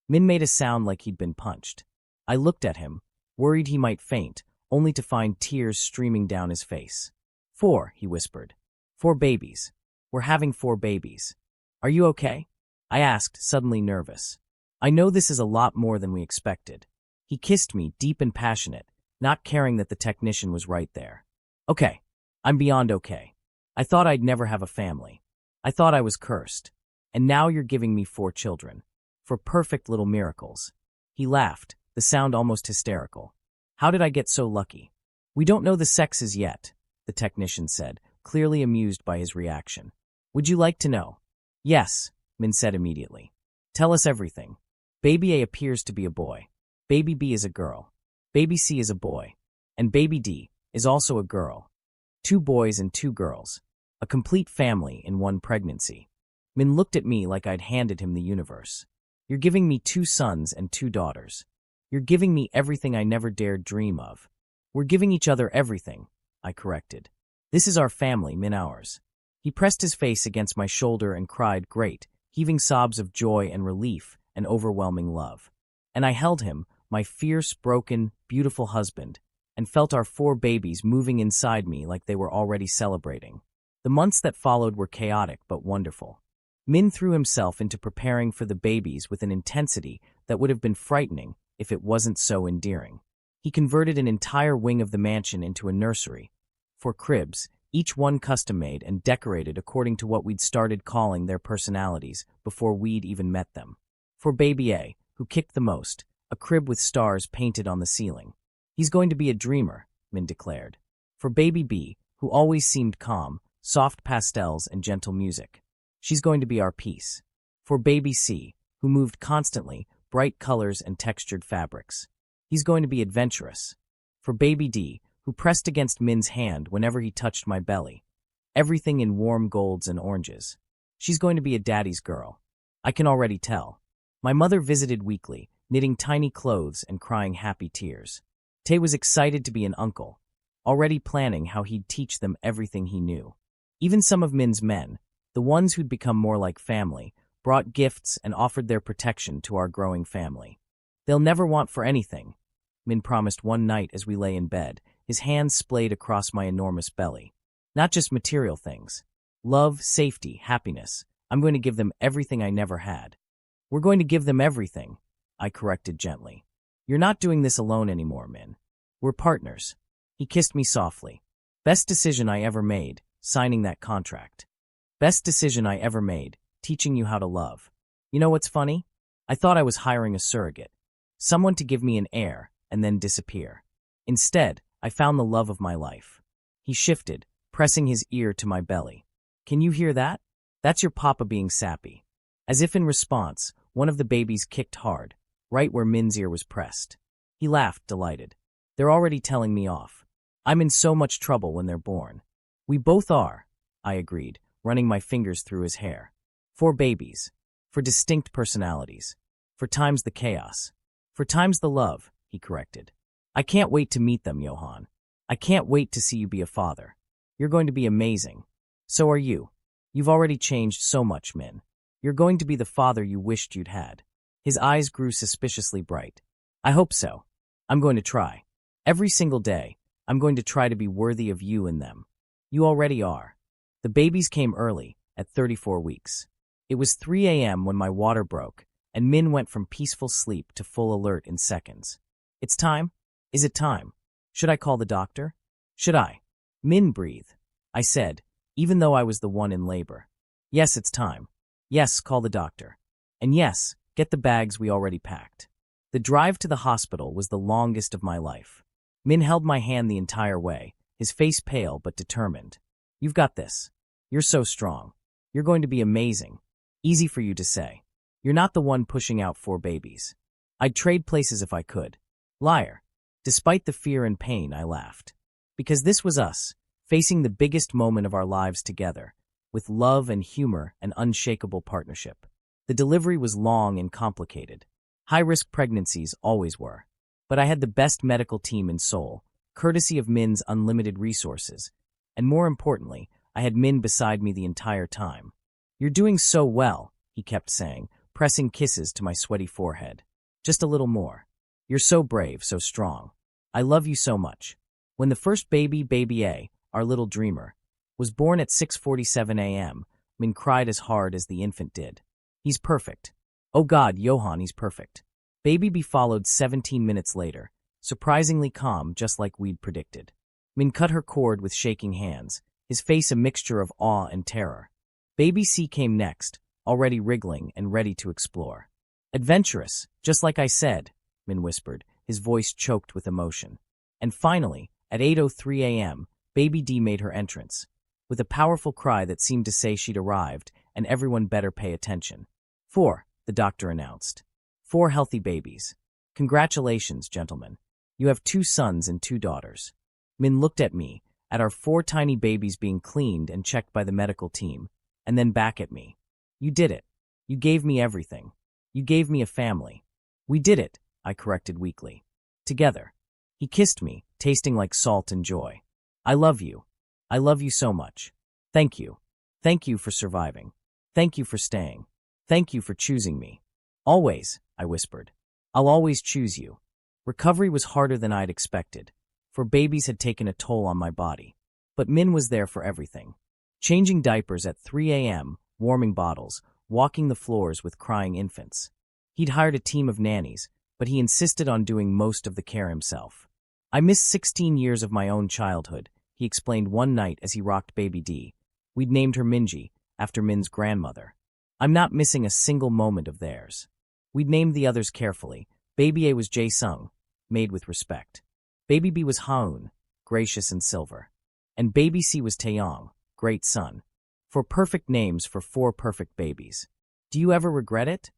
Min made a sound like he'd been punched. I looked at him, worried he might faint, only to find tears streaming down his face. 4, he whispered. 4 babies. We're having 4 babies. Are you okay? I asked, suddenly nervous. I know this is a lot more than we expected. He kissed me, deep and passionate, not caring that the technician was right there. Okay. I'm beyond okay. I thought I'd never have a family. I thought I was cursed. And now you're giving me 4 children. 4 perfect little miracles. He laughed, the sound almost hysterical. How did I get so lucky? We don't know the sexes yet, the technician said, clearly amused by his reaction. Would you like to know? Yes, Min said immediately. Tell us everything. Baby A appears to be a boy. Baby B is a girl. Baby C is a boy. And Baby D is also a girl. 2 boys and 2 girls. A complete family in one pregnancy. Min looked at me like I'd handed him the universe. You're giving me 2 sons and 2 daughters. You're giving me everything I never dared dream of. We're giving each other everything, I corrected. This is our family, Min ours. He pressed his face against my shoulder and cried, great, heaving sobs of joy and relief and overwhelming love. And I held him, my fierce, broken, beautiful husband, and felt our 4 babies moving inside me like they were already celebrating. The months that followed were chaotic but wonderful. Min threw himself into preparing for the babies with an intensity that would have been frightening if it wasn't so endearing. He converted an entire wing of the mansion into a nursery. 4 cribs, each one custom-made and decorated according to what we'd started calling their personalities before we'd even met them. For Baby A, who kicked the most, a crib with stars painted on the ceiling. He's going to be a dreamer, Min declared. For Baby B, who always seemed calm, soft pastels and gentle music. She's going to be our peace. For Baby C, who moved constantly, bright colors and textured fabrics. He's going to be adventurous. For Baby D, who pressed against Min's hand whenever he touched my belly. Everything in warm golds and oranges. She's going to be a daddy's girl. I can already tell. My mother visited weekly, knitting tiny clothes and crying happy tears. Tay was excited to be an uncle, already planning how he'd teach them everything he knew. Even some of Min's men, the ones who'd become more like family, brought gifts and offered their protection to our growing family. They'll never want for anything, Min promised one night as we lay in bed, his hands splayed across my enormous belly. Not just material things. Love, safety, happiness. I'm going to give them everything I never had. We're going to give them everything, I corrected gently. You're not doing this alone anymore, Min. We're partners. He kissed me softly. Best decision I ever made, signing that contract. Best decision I ever made, teaching you how to love. You know what's funny? I thought I was hiring a surrogate, someone to give me an heir and then disappear. Instead, I found the love of my life. He shifted, pressing his ear to my belly. Can you hear that? That's your papa being sappy. As if in response, one of the babies kicked hard, right where Min's ear was pressed. He laughed, delighted. They're already telling me off. I'm in so much trouble when they're born. We both are, I agreed, running my fingers through his hair. 4 babies. For distinct personalities. For times the chaos. For times the love, he corrected. I can't wait to meet them, Yoan. I can't wait to see you be a father. You're going to be amazing. So are you. You've already changed so much, Min. You're going to be the father you wished you'd had. His eyes grew suspiciously bright. I hope so. I'm going to try. Every single day, I'm going to try to be worthy of you and them. You already are. The babies came early, at 34 weeks. It was 3 a.m. when my water broke, and Min went from peaceful sleep to full alert in seconds. It's time? Is it time? Should I call the doctor? Should I? Min, breathe. I said, even though I was the one in labor. Yes, it's time. Yes, call the doctor. And yes, get the bags we already packed. The drive to the hospital was the longest of my life. Min held my hand the entire way, his face pale but determined. You've got this. You're so strong. You're going to be amazing. Easy for you to say. You're not the one pushing out 4 babies. I'd trade places if I could. Liar. Despite the fear and pain, I laughed. Because this was us, facing the biggest moment of our lives together, with love and humor and unshakable partnership. The delivery was long and complicated. High-risk pregnancies always were. But I had the best medical team in Seoul, courtesy of Min's unlimited resources. And more importantly, I had Min beside me the entire time. You're doing so well, he kept saying, pressing kisses to my sweaty forehead. Just a little more. You're so brave, so strong. I love you so much. When the first baby A, our little dreamer, was born at 6:47 a.m., Min cried as hard as the infant did. He's perfect. Oh God, Yoan, he's perfect. Baby B followed 17 minutes later, surprisingly calm just like we'd predicted. Min cut her cord with shaking hands, his face a mixture of awe and terror. Baby C came next, already wriggling and ready to explore. Adventurous, just like I said, Min whispered, his voice choked with emotion. And finally, at 8:03 a.m., Baby D made her entrance, with a powerful cry that seemed to say she'd arrived and everyone better pay attention. 4, the doctor announced. 4 healthy babies. Congratulations, gentlemen. You have 2 sons and 2 daughters. Min looked at me, at our 4 tiny babies being cleaned and checked by the medical team, and then back at me. You did it. You gave me everything. You gave me a family. We did it, I corrected weakly. Together. He kissed me, tasting like salt and joy. I love you. I love you so much. Thank you. Thank you for surviving. Thank you for staying. Thank you for choosing me. Always, I whispered. I'll always choose you. Recovery was harder than I'd expected, for babies had taken a toll on my body. But Min was there for everything. Changing diapers at 3 a.m., warming bottles, walking the floors with crying infants. He'd hired a team of nannies, but he insisted on doing most of the care himself. I missed 16 years of my own childhood, he explained one night as he rocked Baby D. We'd named her Minji, after Min's grandmother. I'm not missing a single moment of theirs. We'd named the others carefully. Baby A was Jae-sung, made with respect. Baby B was Haun, gracious and silver. And Baby C was Taeyong, great son. 4 perfect names for 4 perfect babies. Do you ever regret it?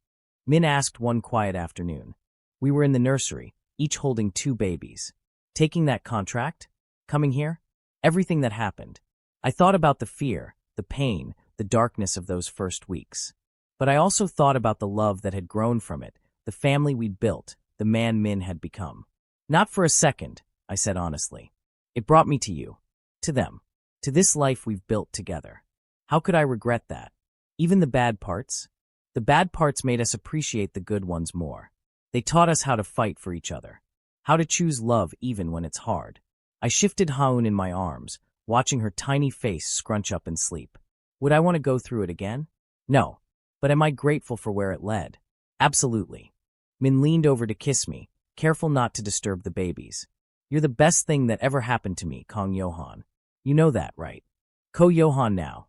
Min asked one quiet afternoon. We were in the nursery, each holding 2 babies. Taking that contract? Coming here? Everything that happened. I thought about the fear, the pain, the darkness of those first weeks. But I also thought about the love that had grown from it, the family we'd built, the man Min had become. Not for a second, I said honestly. It brought me to you. To them. To this life we've built together. How could I regret that? Even the bad parts? The bad parts made us appreciate the good ones more. They taught us how to fight for each other. How to choose love even when it's hard. I shifted Haun in my arms, watching her tiny face scrunch up in sleep. Would I want to go through it again? No. But am I grateful for where it led? Absolutely. Min leaned over to kiss me, careful not to disturb the babies. You're the best thing that ever happened to me, Kong Yoan. You know that, right? Ko Yoan now,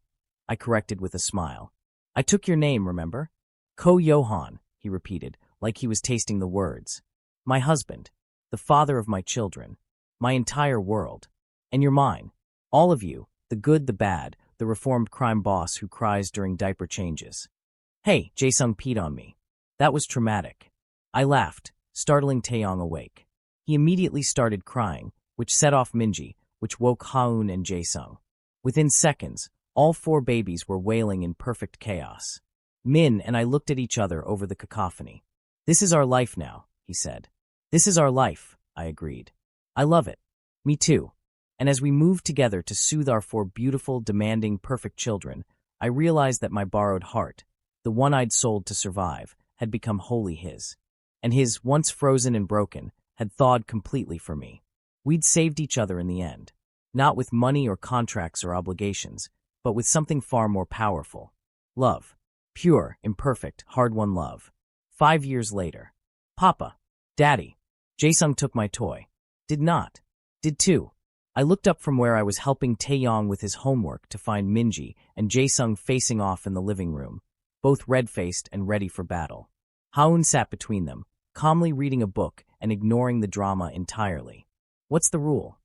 I corrected with a smile. I took your name, remember? Yoan, he repeated, like he was tasting the words. My husband, the father of my children, my entire world. And you're mine. All of you, the good, the bad, the reformed crime boss who cries during diaper changes. Hey, Jae-sung peed on me. That was traumatic. I laughed, startling Taeyong awake. He immediately started crying, which set off Minji, which woke Haeun and Jae-sung. Within seconds, all 4 babies were wailing in perfect chaos. Min and I looked at each other over the cacophony. This is our life now, he said. This is our life, I agreed. I love it. Me too. And as we moved together to soothe our 4 beautiful, demanding, perfect children, I realized that my borrowed heart, the one I'd sold to survive, had become wholly his. And his, once frozen and broken, had thawed completely for me. We'd saved each other in the end. Not with money or contracts or obligations, but with something far more powerful. Love. Pure, imperfect, hard-won love. 5 years later. Papa. Daddy. Jae-sung took my toy. Did not. Did too. I looked up from where I was helping Taeyong with his homework to find Minji and Jae-sung facing off in the living room, both red-faced and ready for battle. Haeun sat between them, calmly reading a book and ignoring the drama entirely. What's the rule?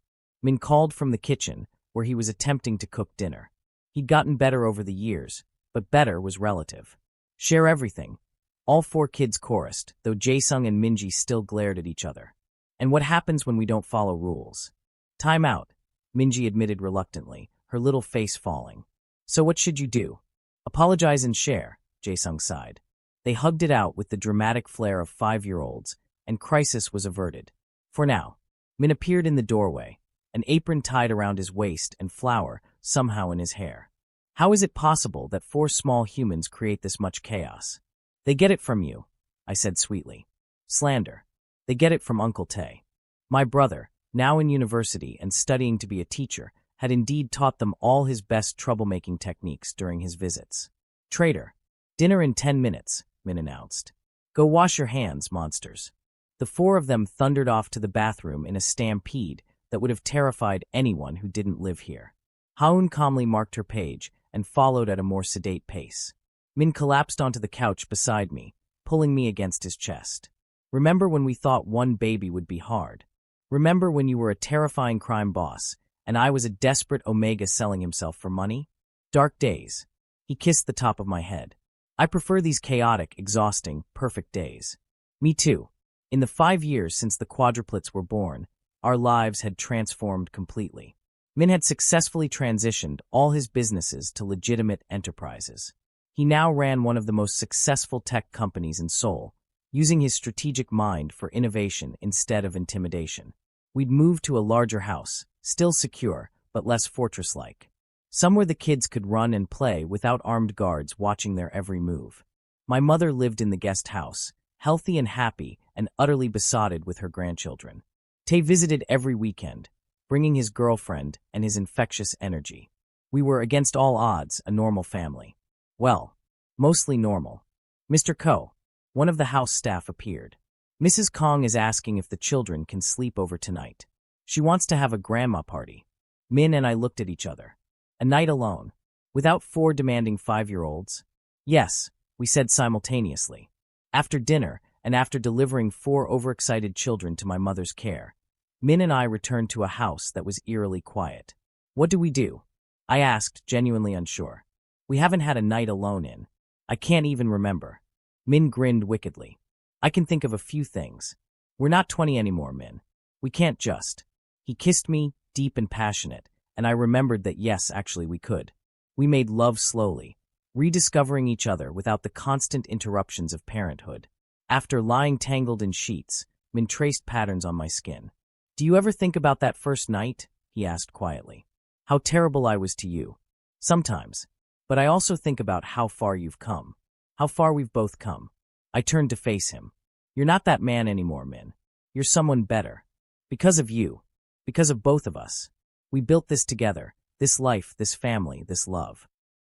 Min called from the kitchen, where he was attempting to cook dinner. He'd gotten better over the years, but better was relative. Share everything. All 4 kids chorused, though Jae-sung and Minji still glared at each other. And what happens when we don't follow rules? Time out, Minji admitted reluctantly, her little face falling. So what should you do? Apologize and share, Jae-sung sighed. They hugged it out with the dramatic flair of 5-year-olds, and crisis was averted. For now. Min appeared in the doorway, an apron tied around his waist and flour somehow in his hair. How is it possible that 4 small humans create this much chaos? They get it from you, I said sweetly. Slander. They get it from Uncle Tae. My brother, now in university and studying to be a teacher, had indeed taught them all his best troublemaking techniques during his visits. Traitor. Dinner in 10 minutes, Min announced. Go wash your hands, monsters. The 4 of them thundered off to the bathroom in a stampede that would have terrified anyone who didn't live here. Haeun calmly marked her page and followed at a more sedate pace. Min collapsed onto the couch beside me, pulling me against his chest. Remember when we thought 1 baby would be hard? Remember when you were a terrifying crime boss, and I was a desperate Omega selling himself for money? Dark days. He kissed the top of my head. I prefer these chaotic, exhausting, perfect days. Me too. In the 5 years since the quadruplets were born, our lives had transformed completely. Min had successfully transitioned all his businesses to legitimate enterprises. He now ran one of the most successful tech companies in Seoul, using his strategic mind for innovation instead of intimidation. We'd moved to a larger house, still secure, but less fortress-like. Somewhere the kids could run and play without armed guards watching their every move. My mother lived in the guest house, healthy and happy and utterly besotted with her grandchildren. Tae visited every weekend, bringing his girlfriend and his infectious energy. We were, against all odds, a normal family. Well, mostly normal. Mr. Ko, one of the house staff, appeared. Mrs. Kong is asking if the children can sleep over tonight. She wants to have a grandma party. Min and I looked at each other. A night alone, without 4 demanding 5-year-olds? Yes, we said simultaneously. After dinner, and after delivering 4 overexcited children to my mother's care, Min and I returned to a house that was eerily quiet. What do we do? I asked, genuinely unsure. We haven't had a night alone in. I can't even remember. Min grinned wickedly. I can think of a few things. We're not 20 anymore, Min. We can't just. He kissed me, deep and passionate, and I remembered that yes, actually we could. We made love slowly, rediscovering each other without the constant interruptions of parenthood. After lying tangled in sheets, Min traced patterns on my skin. Do you ever think about that first night? He asked quietly. How terrible I was to you. Sometimes. But I also think about how far you've come. How far we've both come. I turned to face him. You're not that man anymore, Min. You're someone better. Because of you. Because of both of us. We built this together. This life, this family, this love.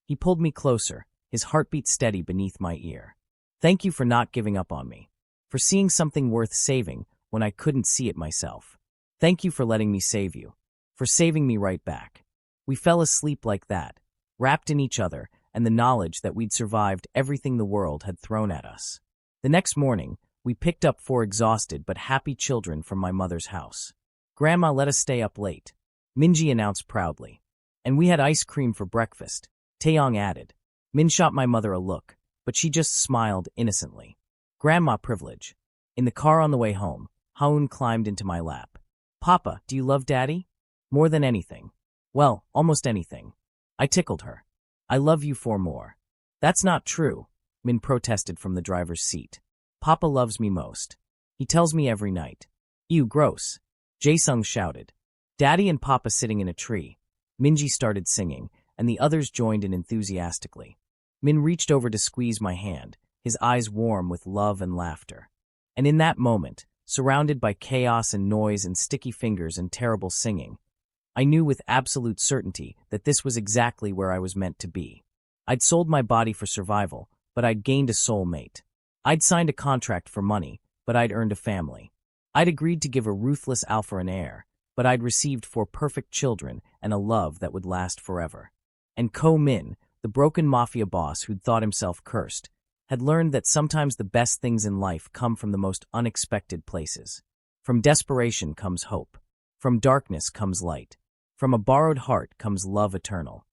He pulled me closer, his heartbeat steady beneath my ear. Thank you for not giving up on me. For seeing something worth saving when I couldn't see it myself. Thank you for letting me save you. For saving me right back. We fell asleep like that, wrapped in each other and the knowledge that we'd survived everything the world had thrown at us. The next morning, we picked up 4 exhausted but happy children from my mother's house. "Grandma let us stay up late," Minji announced proudly. "And we had ice cream for breakfast," Taeyong added. Min shot my mother a look, but she just smiled innocently. Grandma privilege. In the car on the way home, Haun climbed into my lap. "Papa, do you love Daddy?" "More than anything." "Well, almost anything." I tickled her. "I love you 4 more." "That's not true," Min protested from the driver's seat. "Papa loves me most. He tells me every night." "Ew, gross," Jae-sung shouted. Daddy and Papa sitting in a tree. Minji started singing, and the others joined in enthusiastically. Min reached over to squeeze my hand, his eyes warm with love and laughter. And in that moment, surrounded by chaos and noise and sticky fingers and terrible singing, I knew with absolute certainty that this was exactly where I was meant to be. I'd sold my body for survival, but I'd gained a soulmate. I'd signed a contract for money, but I'd earned a family. I'd agreed to give a ruthless alpha an heir, but I'd received 4 perfect children and a love that would last forever. And Ko Min, the broken mafia boss who'd thought himself cursed, had learned that sometimes the best things in life come from the most unexpected places. From desperation comes hope. From darkness comes light. From a borrowed heart comes love eternal.